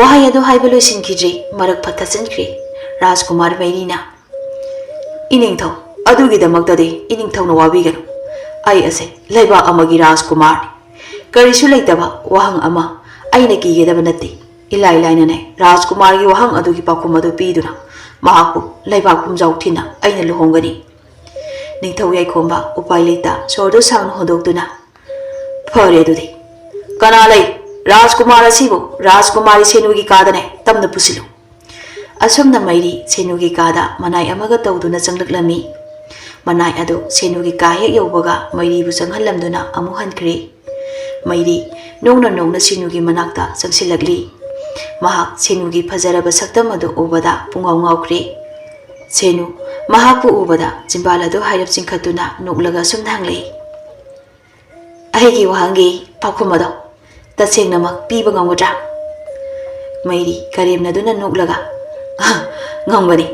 S1: ꯋꯥꯍꯩ ꯑꯗꯨ ꯍꯥꯏꯕ ꯂꯣꯏꯁꯤꯟꯈꯤꯗ꯭ꯔꯤ ꯃꯔꯛ ꯊꯠꯆꯤꯟꯈ꯭ꯔꯦ ꯔꯥꯖꯀꯨꯃꯥꯔ ꯃꯩꯔꯤꯅ ꯏꯅꯤꯡꯊꯧ ꯑꯗꯨꯒꯤꯗꯃꯛꯇꯗꯤ ꯏꯅꯤꯡꯊꯧꯅ ꯋꯥꯕꯤꯒꯅꯨ ꯑꯩ ꯑꯁꯦ ꯂꯩꯕꯥꯛ ꯑꯃꯒꯤ ꯔꯥꯖꯀꯨꯃꯥꯔꯅꯤ ꯀꯔꯤꯁꯨ ꯂꯩꯇꯕ ꯋꯥꯍꯪ ꯑꯃ ꯑꯩꯅ ꯀꯤꯒꯗꯕ ꯅꯠꯇꯦ ꯏꯂꯥꯏ ꯂꯥꯏꯅꯅꯦ ꯔꯥꯖꯀꯨꯃꯥꯔꯒꯤ ꯋꯥꯍꯪ ꯑꯗꯨꯒꯤ ꯄꯥꯎꯈꯨꯝ ꯑꯗꯨ ꯄꯤꯗꯨꯅ ꯃꯍꯥꯛꯄꯨ ꯂꯩꯕꯥꯛ ꯄꯨꯝꯖꯥꯎ ꯊꯤꯟꯅ ꯑꯩꯅ ꯂꯨꯍꯣꯡꯒꯅꯤ ꯅꯤꯡꯊꯧ ꯌꯥꯏꯈꯣꯝꯕ ꯎꯄꯥꯏ ꯂꯩꯇ ꯁꯣꯔꯗꯨ ꯁꯥꯡꯅ ꯍꯣꯟꯗꯣꯛꯇꯨꯅ ꯐꯔꯦ ꯑꯗꯨꯗꯤ ꯀꯅꯥ ꯂꯩ ꯔꯥꯖꯀꯨꯃꯥꯔ ꯑꯁꯤꯕꯨ ꯔꯥꯖꯀꯨꯃꯥꯔꯤ ꯁꯦꯅꯨꯒꯤ ꯀꯥꯗꯅꯦ ꯇꯝꯅ ꯄꯨꯁꯤꯜꯂꯨ ꯑꯁꯨꯝꯅ ꯃꯩꯔꯤ ꯁꯦꯅꯨꯒꯤ ꯀꯥꯗ ꯃꯅꯥꯏ ꯑꯃꯒ ꯇꯧꯗꯨꯅ ꯆꯪꯂꯛꯂꯝꯃꯤ ꯃꯅꯥꯏ ꯑꯗꯨ ꯁꯦꯅꯨꯒꯤ ꯀꯥ ꯍꯦꯛ ꯌꯧꯕꯒ ꯃꯩꯔꯤꯕꯨ ꯆꯪꯍꯜꯂꯝꯗꯨꯅ ꯑꯃꯨꯛ ꯍꯟꯈ꯭ꯔꯦ ꯃꯩꯔꯤ ꯅꯣꯡꯅ ꯁꯦꯅꯨꯒꯤ ꯃꯅꯥꯛꯇ ꯆꯪꯁꯤꯜꯂꯛꯂꯤ ꯃꯍꯥꯛ ꯁꯦꯅꯨꯒꯤ ꯐꯖꯔꯕ ꯁꯛꯇꯝ ꯑꯗꯨ ꯎꯕꯗ ꯄꯨꯡꯉꯥꯎ ꯉꯥꯎꯈ꯭ꯔꯦ ꯁꯦꯅꯨ ꯃꯍꯥꯛꯄꯨ ꯎꯕꯗ ꯆꯤꯝꯕꯥꯜ ꯑꯗꯨ ꯍꯥꯏꯔꯞ ꯆꯤꯡꯈꯠꯇꯨꯅ ꯅꯣꯛꯂꯒ ꯑꯁꯨꯝꯅ ꯍꯪꯂꯛꯏ ꯑꯩꯒꯤ ꯋꯥꯍꯪꯒꯤ ꯄꯥꯎꯈꯨꯝ ꯑꯗꯣ ꯇꯁꯦꯡꯅꯃꯛ ꯄꯤꯕ ꯉꯝꯒꯗ꯭ꯔꯥ ꯃꯩꯔꯤ ꯀꯔꯦꯝꯅꯗꯨꯅ ꯅꯣꯛꯂꯒ ꯉꯝꯒꯅꯤ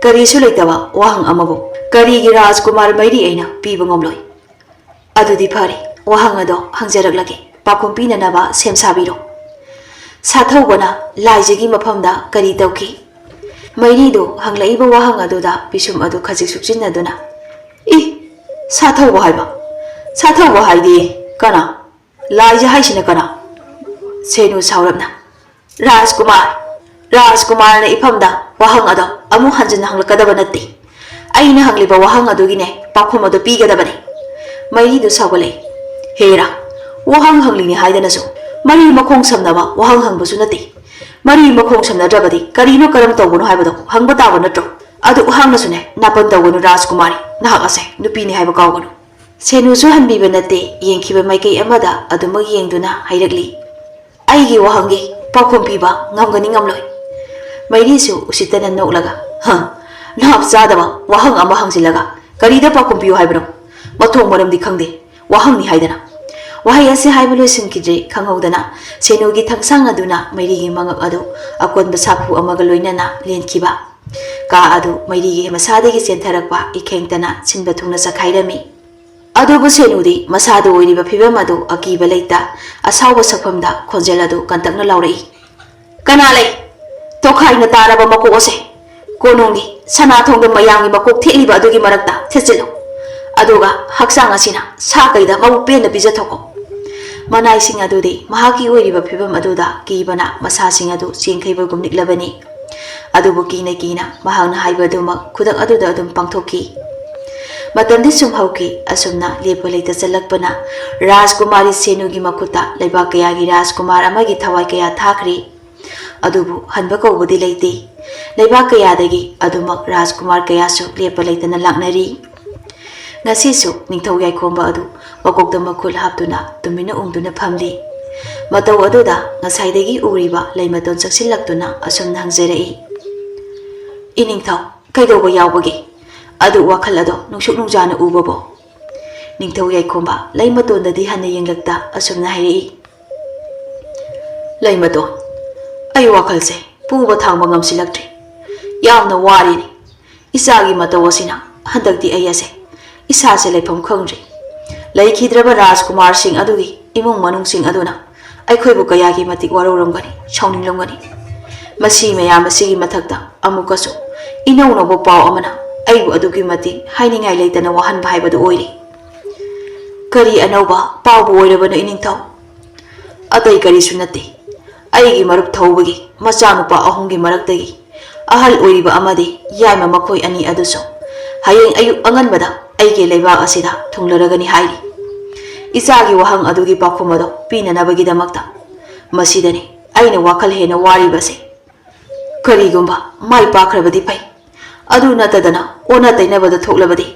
S1: ꯀꯔꯤꯁꯨ ꯂꯩꯇꯕ ꯋꯥꯍꯪ ꯑꯃꯕꯨ ꯀꯔꯤꯒꯤ ꯔꯥꯖꯀꯨꯃꯥꯔ ꯃꯩꯔꯤ ꯑꯩꯅ ꯄꯤꯕ ꯉꯝꯂꯣꯏ? ꯑꯗꯨꯗꯤ ꯐꯔꯦ, ꯋꯥꯍꯪ ꯑꯗꯣ ꯍꯪꯖꯔꯛꯂꯒꯦ, ꯄꯥꯎꯈꯨꯝ ꯄꯤꯅꯅꯕ ꯁꯦꯝ ꯁꯥꯕꯤꯔꯣ꯫ ꯁꯥꯊꯧꯕꯅ ꯂꯥꯏꯖꯒꯤ ꯃꯐꯝꯗ ꯀꯔꯤ ꯇꯧꯈꯤ? ꯃꯩꯔꯤꯗꯨ ꯍꯪꯂꯛꯏꯕ ꯋꯥꯍꯪ ꯑꯗꯨꯗ ꯄꯤꯁꯨꯝ ꯑꯗꯨ ꯈꯖꯤꯛ ꯁꯨꯞꯆꯤꯟꯅꯗꯨꯅ, ꯁꯥꯊꯧꯕ ꯍꯥꯏꯕ? ꯁꯥꯊꯧꯕ ꯍꯥꯏꯗꯤ ꯀꯅꯥ? ꯂꯥꯏꯖ ꯍꯥꯏꯁꯤꯅ ꯀꯅꯥ? ꯁꯦꯅꯨ ꯁꯥꯎꯔꯞꯅ, ꯔꯥꯖꯀꯨꯃꯥꯔꯅ ꯏꯐꯝꯗ ꯋꯥꯍꯪ ꯑꯗꯣ ꯑꯃꯨꯛ ꯍꯟꯖꯤꯟꯅ ꯍꯪꯂꯛꯀꯗꯕ ꯅꯠꯇꯦ꯫ ꯑꯩꯅ ꯍꯪꯂꯤꯕ ꯋꯥꯍꯪ ꯑꯗꯨꯒꯤꯅꯦ ꯄꯥꯎꯈꯨꯝ ꯑꯗꯨ ꯄꯤꯒꯗꯕꯅꯤ꯫ ꯃꯩꯔꯤꯗꯨ ꯁꯥꯎꯒꯠꯂꯛꯏ꯫ ꯍꯦꯔꯥ, ꯋꯥꯍꯪ ꯍꯪꯂꯤꯅꯤ ꯍꯥꯏꯗꯅꯁꯨ ꯃꯔꯤ ꯃꯈꯣꯡ ꯁꯝꯅꯕ ꯋꯥꯍꯪ ꯍꯪꯕꯁꯨ ꯅꯠꯇꯦ꯫ ꯃꯔꯤ ꯃꯈꯣꯡ ꯁꯝꯅꯗ꯭ꯔꯕꯗꯤ ꯀꯔꯤꯅꯣ ꯀꯔꯝ ꯇꯧꯕꯅꯣ ꯍꯥꯏꯕꯗꯣ ꯍꯪꯕ ꯇꯥꯕ ꯅꯠꯇ꯭ꯔꯣ? ꯑꯗꯨ ꯍꯪꯂꯁꯨꯅꯦ ꯅꯥꯄꯟ ꯇꯧꯒꯅꯨ ꯔꯥꯖꯀꯨꯃꯥꯔꯤ, ꯅꯍꯥꯛ ꯑꯁꯦ ꯅꯨꯄꯤꯅꯤ ꯍꯥꯏꯕ ꯀꯥꯎꯒꯅꯨ꯫ ꯁꯦꯅꯨꯁꯨ ꯍꯟꯕꯤꯕ ꯅꯠꯇꯦ, ꯌꯦꯡꯈꯤꯕ ꯃꯥꯏꯀꯩ ꯑꯃꯗ ꯑꯗꯨꯃꯛ ꯌꯦꯡꯗꯨꯅ ꯍꯥꯏꯔꯛꯂꯤ꯫ ꯑꯩꯒꯤ ꯋꯥꯍꯪꯒꯤ ꯄꯥꯎꯈꯨꯝ ꯄꯤꯕ ꯉꯝꯒꯅꯤ ꯉꯝꯂꯣꯏ? ꯃꯩꯔꯤꯁꯨ ꯎꯁꯤꯠꯇꯅ ꯅꯣꯛꯂꯒ, ꯅꯍꯥꯛ ꯆꯥꯗꯕ ꯋꯥꯍꯪ ꯑꯃ ꯍꯪꯖꯤꯜꯂꯒ ꯀꯔꯤꯗ ꯄꯥꯎꯈꯨꯝ ꯄꯤꯌꯨ ꯍꯥꯏꯕꯅꯣ? ꯃꯊꯣꯡ ꯃꯔꯝꯗꯤ ꯈꯪꯗꯦ, ꯋꯥꯍꯪꯅꯤ ꯍꯥꯏꯗꯅ꯫ ꯋꯥꯍꯩ ꯑꯁꯤ ꯍꯥꯏꯕ ꯂꯣꯏꯁꯤꯟꯈꯤꯗ꯭ꯔꯤ ꯈꯪꯍꯧꯗꯅ ꯁꯦꯅꯨꯒꯤ ꯊꯪꯁꯥꯡ ꯑꯗꯨꯅ ꯃꯩꯔꯤꯒꯤ ꯃꯉꯛ ꯑꯗꯨ ꯑꯀꯣꯟꯕ ꯁꯥꯐꯨ ꯑꯃꯒ ꯂꯣꯏꯅꯅ ꯂꯦꯟꯈꯤꯕ꯫ ꯀꯥ ꯑꯗꯨ ꯃꯩꯔꯤꯒꯤ ꯃꯁꯥꯗꯒꯤ ꯆꯦꯟꯊꯔꯛꯄ ꯏꯈꯦꯡꯇꯅ ꯁꯤꯟꯕ ꯊꯨꯡꯅ ꯆꯈꯥꯏꯔꯝꯃꯤ꯫ ꯑꯗꯨꯕꯨ ꯁꯦꯅꯨꯗꯤ ꯃꯁꯥꯗ ꯑꯣꯏꯔꯤꯕ ꯐꯤꯕꯝ ꯑꯗꯨ ꯑꯀꯤꯕ ꯂꯩꯇ ꯑꯁꯥꯎꯕ ꯁꯛꯐꯝꯗ ꯈꯣꯟꯖꯦꯜ ꯑꯗꯨ ꯀꯟꯇꯛꯅ ꯂꯥꯎꯔꯛꯏ꯫ ꯀꯅꯥ ꯂꯩ? ꯇꯣꯈꯥꯏꯅ ꯇꯥꯔꯕ ꯃꯀꯣꯛ ꯑꯁꯦ ꯀꯣꯅꯨꯡꯒꯤ ꯁꯅꯥꯊꯣꯡꯗ ꯃꯌꯥꯝꯒꯤ ꯃꯀꯣꯛ ꯊꯦꯠꯂꯤꯕ ꯑꯗꯨꯒꯤ ꯃꯔꯛꯇ ꯊꯦꯠꯆꯤꯜꯂꯨ, ꯑꯗꯨꯒ ꯍꯛꯆꯥꯡ ꯑꯁꯤꯅ ꯁꯥ ꯀꯩꯗ ꯃꯕꯨꯛ ꯄꯦꯟꯅ ꯄꯤꯖꯊꯣꯛꯎ꯫ ꯃꯅꯥꯏꯁꯤꯡ ꯑꯗꯨꯗꯤ ꯃꯍꯥꯛꯀꯤ ꯑꯣꯏꯔꯤꯕ ꯐꯤꯕꯝ ꯑꯗꯨꯗ ꯀꯤꯕꯅ ꯃꯁꯥꯁꯤꯡ ꯑꯗꯨ ꯆꯦꯡꯈꯩꯕꯒꯨꯝ ꯅꯤꯛꯂꯕꯅꯤ꯫ ꯑꯗꯨꯕꯨ ꯀꯤꯅ ꯃꯍꯥꯛꯅ ꯍꯥꯏꯕ ꯑꯗꯨꯃꯛ ꯈꯨꯗꯛ ꯑꯗꯨꯗ ꯑꯗꯨꯝ ꯄꯥꯡꯊꯣꯛꯈꯤ꯫ ꯃꯇꯝꯗꯤ ꯁꯨꯝ ꯍꯧꯈꯤ꯫ ꯑꯁꯨꯝꯅ ꯂꯦꯞꯄ ꯂꯩꯇ ꯆꯠꯂꯛꯄꯅ ꯔꯥꯖꯀꯨꯃꯥꯔꯤ ꯁꯦꯅꯨꯒꯤ ꯃꯈꯨꯠꯇ ꯂꯩꯕꯥꯛ ꯀꯌꯥꯒꯤ ꯔꯥꯖꯀꯨꯃꯥꯔ ꯑꯃꯒꯤ ꯊꯋꯥꯏ ꯀꯌꯥ ꯊꯥꯈ꯭ꯔꯤ꯫ ꯑꯗꯨꯕꯨ ꯍꯟꯕ ꯀꯧꯕꯗꯤ ꯂꯩꯇꯦ꯫ ꯂꯩꯕꯥꯛ ꯀꯌꯥꯗꯒꯤ ꯑꯗꯨꯃꯛ ꯔꯥꯖꯀꯨꯃꯥꯔ ꯀꯌꯥꯁꯨ ꯂꯦꯞꯄ ꯂꯩꯇꯅ ꯂꯥꯛꯅꯔꯤ꯫ ꯉꯁꯤꯁꯨ ꯅꯤꯡꯊꯧ ꯌꯥꯏꯈꯣꯝꯕ ꯑꯗꯨ ꯃꯀꯣꯛꯇ ꯃꯈꯨꯠ ꯍꯥꯞꯇꯨꯅ ꯇꯨꯃꯤꯟꯅ ꯎꯪꯗꯨꯅ ꯐꯝꯂꯤ꯫ ꯃꯇꯧ ꯑꯗꯨꯗ ꯉꯁꯥꯏꯗꯒꯤ ꯎꯔꯤꯕ ꯂꯩꯃꯇꯣꯟ ꯆꯪꯁꯤꯜꯂꯛꯇꯨꯅ ꯑꯁꯨꯝꯅ ꯍꯪꯖꯔꯛꯏ꯫ ꯏꯅꯤꯡꯊꯧ, ꯀꯩꯗꯧꯕ ꯌꯥꯎꯕꯒꯦ? ꯑꯗꯨ ꯋꯥꯈꯜ ꯑꯗꯣ ꯅꯨꯡꯁꯨꯛ ꯅꯨꯡꯖꯥꯅ ꯎꯕꯕꯣ? ꯅꯤꯡꯊꯧ ꯌꯥꯏꯈꯣꯝꯕ ꯂꯩꯃꯇꯣꯟꯗꯗꯤ ꯍꯟꯅ ꯌꯦꯡꯂꯛꯇ ꯑꯁꯨꯝꯅ ꯍꯥꯏꯔꯛꯏ꯫ ꯂꯩꯃꯇꯣꯟ, ꯑꯩ ꯋꯥꯈꯜꯁꯦ ꯄꯨꯕ ꯊꯥꯡꯕ ꯉꯝꯁꯤꯜꯂꯛꯇ꯭ꯔꯤ꯫ ꯌꯥꯝꯅ ꯋꯥꯔꯤꯅꯤ꯫ ꯏꯆꯥꯒꯤ ꯃꯇꯧ ꯑꯁꯤꯅ ꯍꯟꯗꯛꯇꯤ ꯑꯩ ꯑꯁꯦ ꯏꯁꯥꯁꯦ ꯂꯩꯐꯝ ꯈꯪꯗ꯭ꯔꯤ꯫ ꯂꯩꯈꯤꯗ꯭ꯔꯕ ꯔꯥꯖꯀꯨꯃꯥꯔꯁꯤꯡ ꯑꯗꯨꯒꯤ ꯏꯃꯨꯡ ꯃꯅꯨꯡꯁꯤꯡ ꯑꯗꯨꯅ ꯑꯩꯈꯣꯏꯕꯨ ꯀꯌꯥꯒꯤ ꯃꯇꯤꯛ ꯋꯥꯔꯧꯔꯝꯒꯅꯤ, ꯁꯥꯎꯅꯤꯡꯂꯝꯒꯅꯤ꯫ ꯃꯁꯤ ꯃꯌꯥꯝ ꯑꯁꯤꯒꯤ ꯃꯊꯛꯇ ꯑꯃꯨꯛꯀꯁꯨ ꯏꯅꯧ ꯅꯧꯕ ꯄꯥꯎ ꯑꯃꯅ ꯑꯩꯕꯨ ꯑꯗꯨꯛꯀꯤ ꯃꯇꯤꯛ ꯍꯥꯏꯅꯤꯡꯉꯥꯏ ꯂꯩꯇꯅ ꯋꯥꯍꯟꯕ ꯍꯥꯏꯕꯗꯨ ꯑꯣꯏꯔꯤ꯫ ꯀꯔꯤ ꯑꯅꯧꯕ ꯄꯥꯎꯕꯨ ꯑꯣꯏꯔꯕꯅꯣ ꯏꯅꯤꯡꯊꯧ? ꯑꯇꯩ ꯀꯔꯤꯁꯨ ꯅꯠꯇꯦ꯫ ꯑꯩꯒꯤ ꯃꯔꯨꯞ ꯊꯧꯕꯒꯤ ꯃꯆꯥꯅꯨꯄꯥ 3ꯒꯤ ꯃꯔꯛꯇꯒꯤ ꯑꯍꯜ ꯑꯣꯏꯔꯤꯕ ꯑꯃꯗꯤ ꯌꯥꯏꯃ ꯃꯈꯣꯏ 2 ꯑꯗꯨꯁꯨ ꯍꯌꯦꯡ ꯑꯌꯨꯛ ꯑꯉꯟꯕꯗ ꯑꯩꯒꯤ ꯂꯩꯕꯥꯛ ꯑꯁꯤꯗ ꯊꯨꯡꯂꯔꯒꯅꯤ ꯍꯥꯏꯔꯤ꯫ ꯏꯆꯥꯒꯤ ꯋꯥꯍꯪ ꯑꯗꯨꯒꯤ ꯄꯥꯎꯈꯨꯝ ꯑꯗꯨ ꯄꯤꯅꯅꯕꯒꯤꯗꯃꯛꯇ ꯃꯁꯤꯗꯅꯤ ꯑꯩꯅ ꯋꯥꯈꯜ ꯍꯦꯟꯅ ꯋꯥꯔꯤꯕꯁꯦ꯫ ꯀꯔꯤꯒꯨꯝꯕ ꯃꯥꯏ ꯄꯥꯛꯈ꯭ꯔꯕꯗꯤ ꯐꯩ, ꯑꯗꯨ ꯅꯠꯇꯗꯅ ꯑꯣꯟꯅ ꯇꯩꯅꯕꯗ ꯊꯣꯛꯂꯕꯗꯤ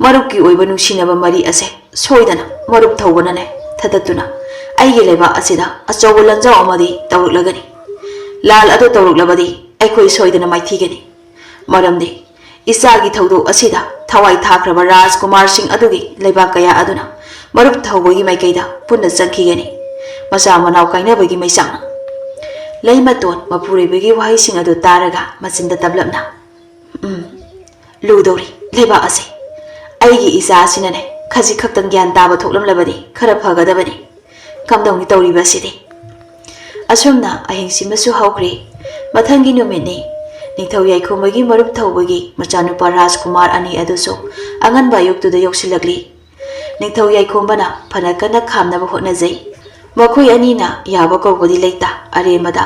S1: ꯃꯔꯨꯞꯀꯤ ꯑꯣꯏꯕ ꯅꯨꯡꯁꯤꯅꯕ ꯃꯔꯤ ꯑꯁꯦ ꯁꯣꯏꯗꯅ ꯃꯔꯨꯞ ꯊꯧꯕꯅꯅꯦ ꯊꯗꯠꯇꯨꯅ ꯑꯩꯒꯤ ꯂꯩꯕꯥꯛ ꯑꯁꯤꯗ ꯑꯆꯧꯕ ꯂꯟꯖꯥꯎ ꯑꯃꯗꯤ ꯇꯧꯔꯛꯂꯒꯅꯤ꯫ ꯂꯥꯜ ꯑꯗꯨ ꯇꯧꯔꯛꯂꯕꯗꯤ ꯑꯩꯈꯣꯏ ꯁꯣꯏꯗꯅ ꯃꯥꯏꯊꯤꯒꯅꯤ꯫ ꯃꯔꯝꯗꯤ ꯏꯆꯥꯒꯤ ꯊꯧꯗꯣꯛ ꯑꯁꯤꯗ ꯊꯋꯥꯏ ꯊꯥꯈ꯭ꯔꯕ ꯔꯥꯖꯀꯨꯃꯥꯔꯁꯤꯡ ꯑꯗꯨꯒꯤ ꯂꯩꯕꯥꯛ ꯀꯌꯥ ꯑꯗꯨꯅ ꯃꯔꯨꯞ ꯊꯧꯕꯒꯤ ꯃꯥꯏꯀꯩꯗ ꯄꯨꯟꯅ ꯆꯪꯈꯤꯒꯅꯤ, ꯃꯆꯥ ꯃꯅꯥꯎ ꯀꯥꯏꯅꯕꯒꯤ ꯃꯩꯆꯥꯛꯅ꯫ ꯂꯩꯃꯇꯣꯟ ꯃꯄꯨꯔꯣꯏꯕꯒꯤ ꯋꯥꯍꯩꯁꯤꯡ ꯑꯗꯨ ꯇꯥꯔꯒ ꯃꯆꯤꯟꯗ ꯇꯞꯂꯞꯅ, ꯂꯨꯗꯧꯔꯤ ꯂꯩꯕꯥꯛ ꯑꯁꯤ꯫ ꯑꯩꯒꯤ ꯏꯆꯥ ꯑꯁꯤꯅꯅꯦ ꯈꯖꯤꯛ ꯈꯛꯇꯪ ꯒ꯭ꯌꯥꯟ ꯇꯥꯕ ꯊꯣꯛꯂꯝꯂꯕꯗꯤ ꯈꯔ ꯐꯒꯗꯕꯅꯤ꯫ ꯀꯝꯗꯧꯅꯤ ꯇꯧꯔꯤꯕ ꯑꯁꯤꯗꯤ? ꯑꯁꯨꯝꯅ ꯑꯍꯤꯡꯁꯤꯃꯁꯨ ꯍꯧꯈ꯭ꯔꯤ꯫ ꯃꯊꯪꯒꯤ ꯅꯨꯃꯤꯠꯅꯤ꯫ ꯅꯤꯡꯊꯧ ꯌꯥꯏꯈꯣꯝꯕꯒꯤ ꯃꯔꯨꯞ ꯊꯧꯕꯒꯤ ꯃꯆꯥꯅꯨꯄꯥ ꯔꯥꯖꯀꯨꯃꯥꯔ 2 ꯑꯗꯨꯁꯨ ꯑꯉꯟꯕ ꯑꯌꯨꯛꯇꯨꯗ ꯌꯧꯁꯤꯜꯂꯛꯂꯤ꯫ ꯅꯤꯡꯊꯧ ꯌꯥꯏꯈꯣꯝꯕꯅ ꯐꯅ ꯀꯟꯅ ꯈꯥꯝꯅꯕ ꯍꯣꯠꯅꯖꯩ꯫ ꯃꯈꯣꯏ 2ꯅ ꯌꯥꯕ ꯀꯧꯕꯗꯤ ꯂꯩꯇ ꯑꯔꯦꯝꯕꯗ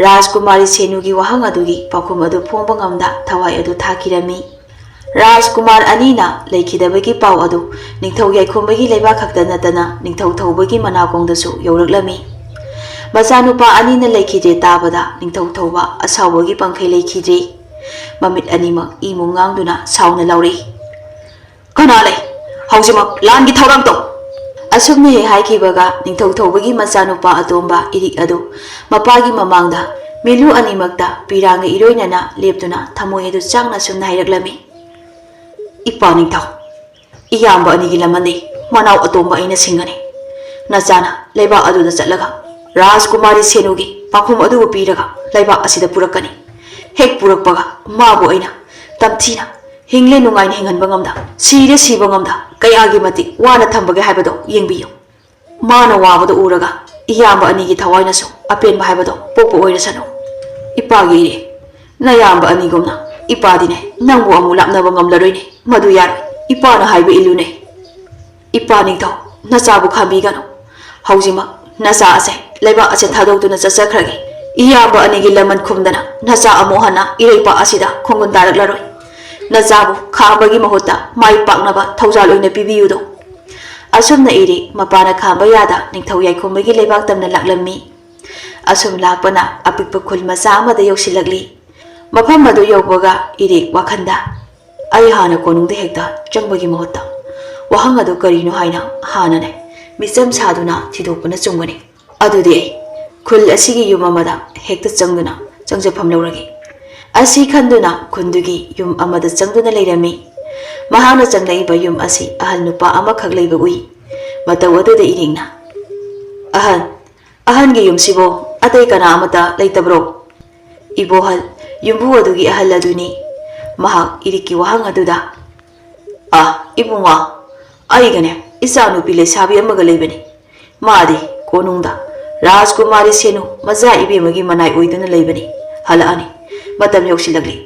S1: ꯔꯥꯖꯀꯨꯃꯥꯔꯤ ꯁꯦꯅꯨꯒꯤ ꯋꯥꯍꯪ ꯑꯗꯨꯒꯤ ꯄꯥꯎꯈꯨꯝ ꯑꯗꯨ ꯐꯣꯡꯕ ꯉꯝꯗ ꯊꯋꯥꯏ ꯑꯗꯨ ꯊꯥꯈꯤꯔꯝꯃꯤ꯫ ꯔꯥꯖꯀꯨꯃꯥꯔ 2ꯅ ꯂꯩꯈꯤꯗꯕꯒꯤ ꯄꯥꯎ ꯑꯗꯨ ꯅꯤꯡꯊꯧ ꯌꯥꯏꯈꯣꯝꯕꯒꯤ ꯂꯩꯕꯥꯛ ꯈꯛꯇ ꯅꯠꯇꯅ ꯅꯤꯡꯊꯧ ꯊꯧꯕꯒꯤ ꯃꯅꯥꯀꯣꯡꯗꯁꯨ ꯌꯧꯔꯛꯂꯝꯃꯤ꯫ ꯃꯆꯥꯅꯨꯄꯥ 2ꯅ ꯂꯩꯈꯤꯗ꯭ꯔꯦ ꯇꯥꯕꯗ ꯅꯤꯡꯊꯧ ꯊꯧꯕ ꯑꯁꯥꯎꯕꯒꯤ ꯄꯪꯈꯩ ꯂꯩꯈꯤꯗ꯭ꯔꯦ꯫ ꯃꯃꯤꯠ ꯑꯅꯤꯃꯛ ꯏꯃꯨ ꯉꯥꯡꯗꯨꯅ ꯁꯥꯎꯅ ꯂꯥꯎꯔꯛꯏ꯫ ꯀꯅꯥ ꯂꯩ? ꯍꯧꯖꯤꯛꯃꯛ ꯂꯥꯟꯒꯤ ꯊꯧꯔꯥꯡ ꯇꯧ! ꯑꯁꯨꯝꯅ ꯍꯦꯛ ꯍꯥꯏꯈꯤꯕꯒ ꯅꯤꯡꯊꯧ ꯊꯧꯕꯒꯤ ꯃꯆꯥꯅꯨꯄꯥ ꯑꯇꯣꯝꯕ ꯏꯔꯤꯛ ꯑꯗꯨ ꯃꯄꯥꯒꯤ ꯃꯃꯥꯡꯗ ꯃꯤꯂꯨ ꯑꯅꯤꯃꯛꯇ ꯄꯤꯔꯥꯡꯒ ꯏꯔꯣꯏꯅꯅ ꯂꯦꯞꯇꯨꯅ ꯊꯃꯣꯏ ꯑꯗꯨ ꯆꯥꯛꯅ ꯁꯨꯝꯅ ꯍꯥꯏꯔꯛꯂꯝꯃꯤ꯫ ꯏꯄꯥ ꯅꯤꯡꯊꯧ, ꯏꯌꯥꯝꯕ 2ꯒꯤ ꯂꯃꯟꯗꯤ ꯃꯅꯥꯎ ꯑꯇꯣꯝꯕ ꯑꯩꯅ ꯁꯤꯡꯒꯅꯤ꯫ ꯅꯆꯥꯅ ꯂꯩꯕꯥꯛ ꯑꯗꯨꯗ ꯆꯠꯂꯒ ꯔꯥꯖꯀꯨꯃꯥꯔꯤ ꯁꯦꯅꯨꯒꯤ ꯄꯥꯎꯈꯨꯝ ꯑꯗꯨꯕꯨ ꯄꯤꯔꯒ ꯂꯩꯕꯥꯛ ꯑꯁꯤꯗ ꯄꯨꯔꯛꯀꯅꯤ꯫ ꯍꯦꯛ ꯄꯨꯔꯛꯄꯒ ꯃꯥꯕꯨ ꯑꯩꯅ tamthina hingle nungai hingan bangamda sire si bangamda kayagi mati wana thambage haibado yengbiyo mana wabado uraga iyamba ani gi thawaina so apen ba haibado popo oirasano ipagi ire na yamba ani gomna ipadine nangbu amu lapna bangamlaroi ne madu yar ipana haibe ilune ipani tho nasabu khambi gano haujima nasa ase leba ase thadok na chachakhrage iyamba ani gi laman khumdana nasa amohana ireipa asida khongun darak laroi nasabu khambagi mahutta mai paknaba thawjal oina pibiyudo asumna iri mapana khamba yada ningthau yaikhomagi leibak tamna laklammi asum lakpana apikpa khul macha amada yausilakli mafam adu yaubaga iri wakhanda ai hana konungde hekta changbagi mahutta wahang adu karino haina hanane misam saduna thidokpana chungani adudi ai khul asigi yumamada hekta changduna changjafam lawragi asi khanduna khundugi yum amada changduna leirami mahana changlaiba yum asi ahal nupa amakhak leiba ui mataw aduda iringna ahan gi yum sibo atai kana amata leitabro ibohal yumbu adugi ahal aduni mahak iriki wahang aduda ibunga aigane isanu pile sabi amaga leibani maadi konungda Rajkumari senu maza ibemagi manai oiduna leibani halaani matam yausilagli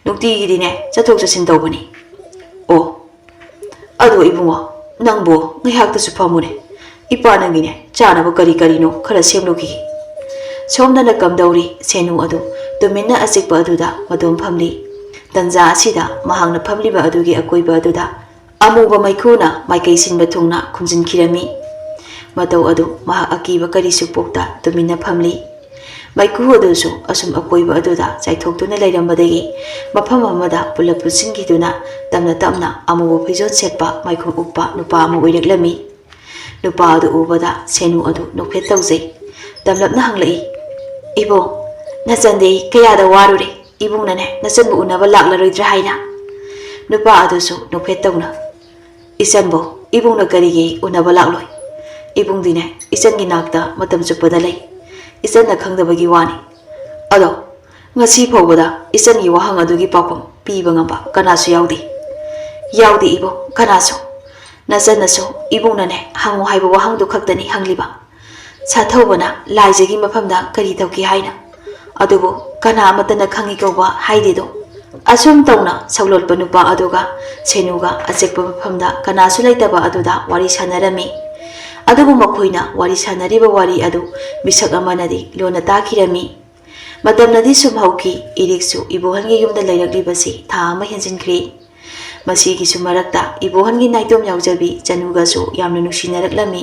S1: nukti gidine chathok chasin tawbani o ado ibunga nangbo ngaihakta su famune ipa nangine chanaba kari karino khara semloki somdana kamdauri senu ado tumina asikpa aduda madom phamli tanja asida mahangna phamliba adugi akoiba aduda amuba maikhuna maikai sinba thungna khumjin khirami mataw adu maha akiba kari supokta tumina phamli maiku adusu asum akoiba aduda chaithokduna leirambadagi mafam amada pulap pusinggiduna tamna amubu phijot setpa maikhum uppa nupa amu oiraklami nupa adu ubada senu adu nokhet tawjai tamlapna hanglai ibo nachande kayada warure ibungnane nachanbu unaba laklaroidra haina nupa adusu nokhet tawna isanbo ibungna karigi unaba lakloi ibungdine isangi nakta matam chupada lei isanna khangdabagi wani ado ngasi phobada isangi wahang adugi pakhom piba ngamba kanasu yaudi ibo kanasu nasanasu ibungnane hangu haiba wahang du khaktani hangliba sathobana laijagi mafamda kari tawki haina adubu kana amatana khangi koba haidido asum tawna saulolpa nupa aduga senuga achekpa mafamda kanasu leitaba aduda wari sanarami adubu makhoina wari sanariba wari adu misak amanadi lona takirami matamnadi sumhauki iriksu ibohangi yumda leiraklibasi tha ama henjinkhri masigi sumarakta ibohangi naitom yaujabi chanugasu yamna nusinaraklami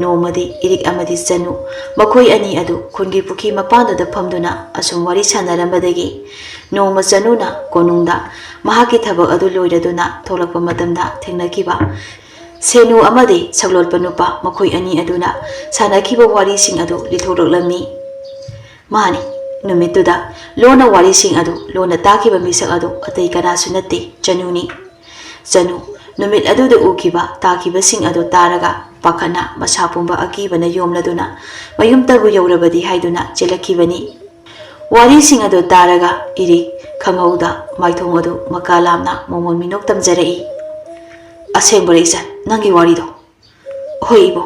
S1: nomadi irik amadi chanu makhoi ani adu khungi pukhi mapanda phamduna asum wari sanarambadagi noma chanuna konungda mahaki thabak adu loiraduna tholakpa matamda thengnakiba senu amadi saglolpa nupa makhoi ani aduna sanakiba wari sing adu lithoraklami mani numituda lona wari sing adu lona takiba misak adu atai kanasu natte chanuni chanu numit aduda ukiba takiba sing adu taraga pakhana masapumba akibana yomladuna mayumtabu yaurabadi haiduna chelakibani wari sing adu taraga iri khangauda maithong adu makalamna momon minok tamjarai asembra isan nangi warido hoi ibo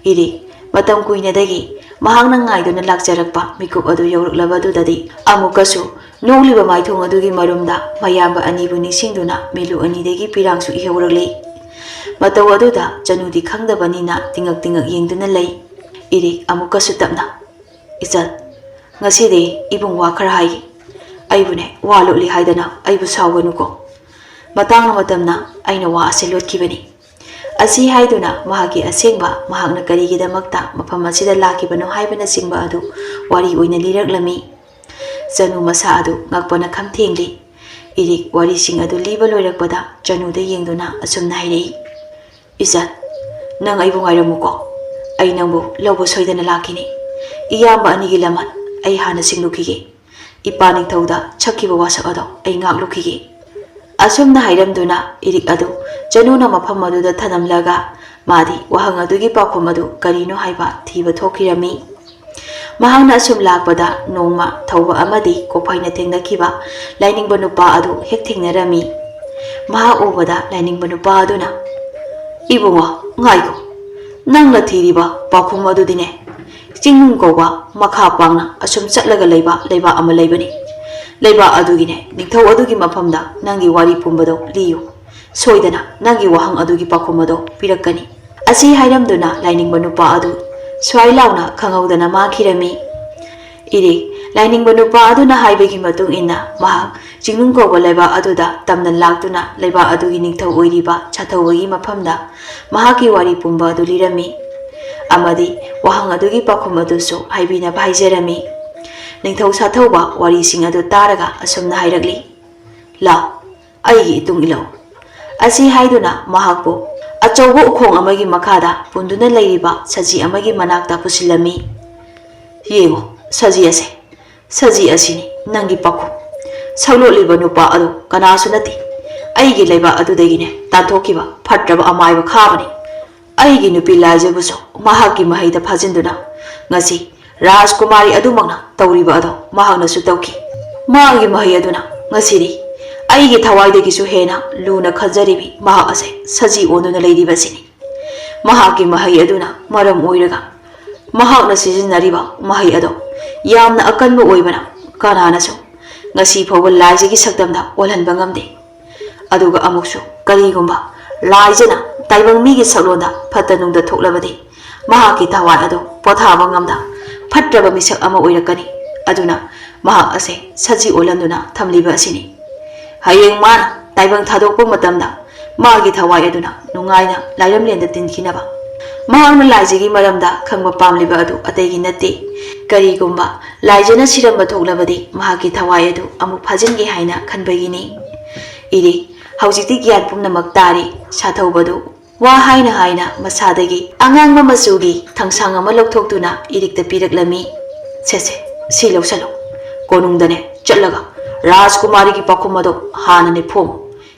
S1: iri matam kuinadagi mahangna ngaiduna lakjarakpa mikup adu yauraklabadudadi amukasu noliba maithong adugi marumda mayamba anibu nisingduna milu anidagi pirangsu ihaurakli mataw aduda chanudi khangdabanina tingak yengduna lei iri amukasu tapna isal ngasidi ibung wa khara hai aibune waloli haidana aibu sawganuko matang matamna aina wa ase lotkibani asi haiduna mahagi asengba mahagna karigidamakta mafam asida lakibano haibana singba adu wari oina liraklami chanu masa adu ngakpana khamthengli irik wari sing adu liba loirakpada chanuda yengduna asumna hairei isat nang aibu ngairamuko ai nangbu lawbo soidana lakini iyamba anigi laman ai hana singlukhige ipaning thauda chakkiba wasak ado ai ngaklukhige asumna hairamduna irik adu chanuna mafam aduda thanamlaga madi wahang adugi pakhom adu karino haiba thiba thokirami Mahangna asum lakpada nongma thauba amadi Kophaina thengnakiba lainingba nupa adu hek thengnarami. Maha ubada lainingba nupa aduna Ibungo ngaiko nangna thiriba pakhum adudine Chingnung koba makha pangna asum chatlaga leiba ama leibani. Leiba adugine ningthau adugi mafamda nangi wari pumbado liyu. Soidana nangi wahang adugi pakhumado pirakkani. Asi hairamduna lainingba nupa adu swai launa khangaudana ma khirami. Iri lainingba nupa aduna haibagi matung inna mahak Chingnung koba leiba aduda tamna laktuna leiba adugi ningthau oiriba chathawagi mafamda mahaki wari pumba adu lirami. Amadi wahang adugi pakhum adusu haibina bhaijerami. Ningthau sathauba wari sing adu taraga asumna hairagli. La, aigi itung ilaw. Asi haiduna mahakpo achaubo ukhong amagi makhada punduna leiriba saji amagi manakta pusilami. Yengo, saji ase. Saji asini nangi pakhum. Saulo liba nupa adu kanasu nati. Aigi leiba adu degine tathokiba phatraba amaiba khabani. Aigi nupi laijabuso mahaki mahaida phajinduna ngasi Rajkumari adumangna tawriba ado mahangna su tawki. Maagi mahi aduna ngasiri aigi thawaidagi su hena luna khajaribi maha ase saji onuna leiriba sini. Mahaki mahi aduna maram oiraga mahakna sijinnariba mahi ado yamna akanba oibana kananasu ngasi phawba laijagi sakdamda olhanba ngamde. Aduga amuksu karigumba laijana taibang migi saklonda phatanungda thoklabadi mahaki thawai ado pothaba ngamda Phatraba misak ama oirakani aduna mahak ase saji olanduna thamliba asini. Hayeng mana taibang thadokpa matamda magi thawai aduna nungaina lairamlenda tinkhinaba. Mahakna laijagi maramda khangba pamliba adu ataigi natte. Karigumba laijana siramba thoklabadi mahaki thawai adu amuk phajinge haina khanbagini. Iri haujikti gyan pumnamak tari sathaubadu wa haina masadagi angangma masugi thangsang ama lokthokduna irikta piraklami. Sese si lawsalo konungdane chatlaga Rajkumari gi pakhumado hanane phom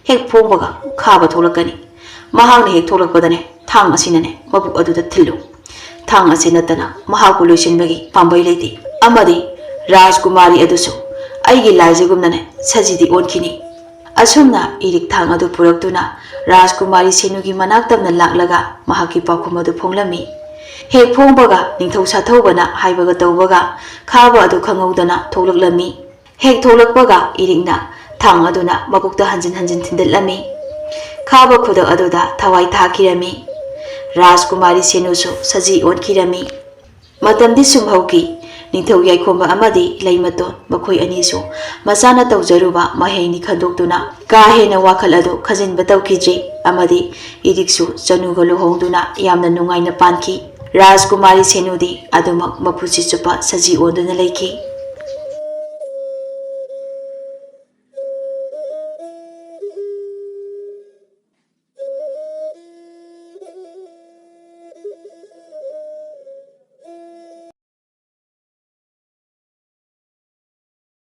S1: hek phombaga khaba tholakani. Mahangna hek tholakpadane thang asinane mabuk aduda thillu. Thang asinatana mahaku loisinbagi pambai leiti. Amadi Rajkumari adusu aigi laijagumnane sajidi onkini. Asumna irik thang adu puraktuna Rajkumari Senugi manaktamna laklaga mahaki pakhum adu phonglami. Hek phongbaga ningthau sathaubana haibaga tawbaga khaba adu khangaudana thoklaklami. Hek tholakpaga irikna thang aduna mabukta hanjin thindatlami. Khaba khudak aduda thawai thakirami. Rajkumari Senusu saji onkirami. Matamdi sumhauki Ningthau yaikhomba amadi leimaton makhoi anisu masana tawjaruba maheini khandoktuna ka hena wakhal adu khajinba tawkijri amadi iriksu chanuga luhongduna yamna nungaina panki. Rajkumari Senudi adumak mapuchi chupa saji onduna leiki.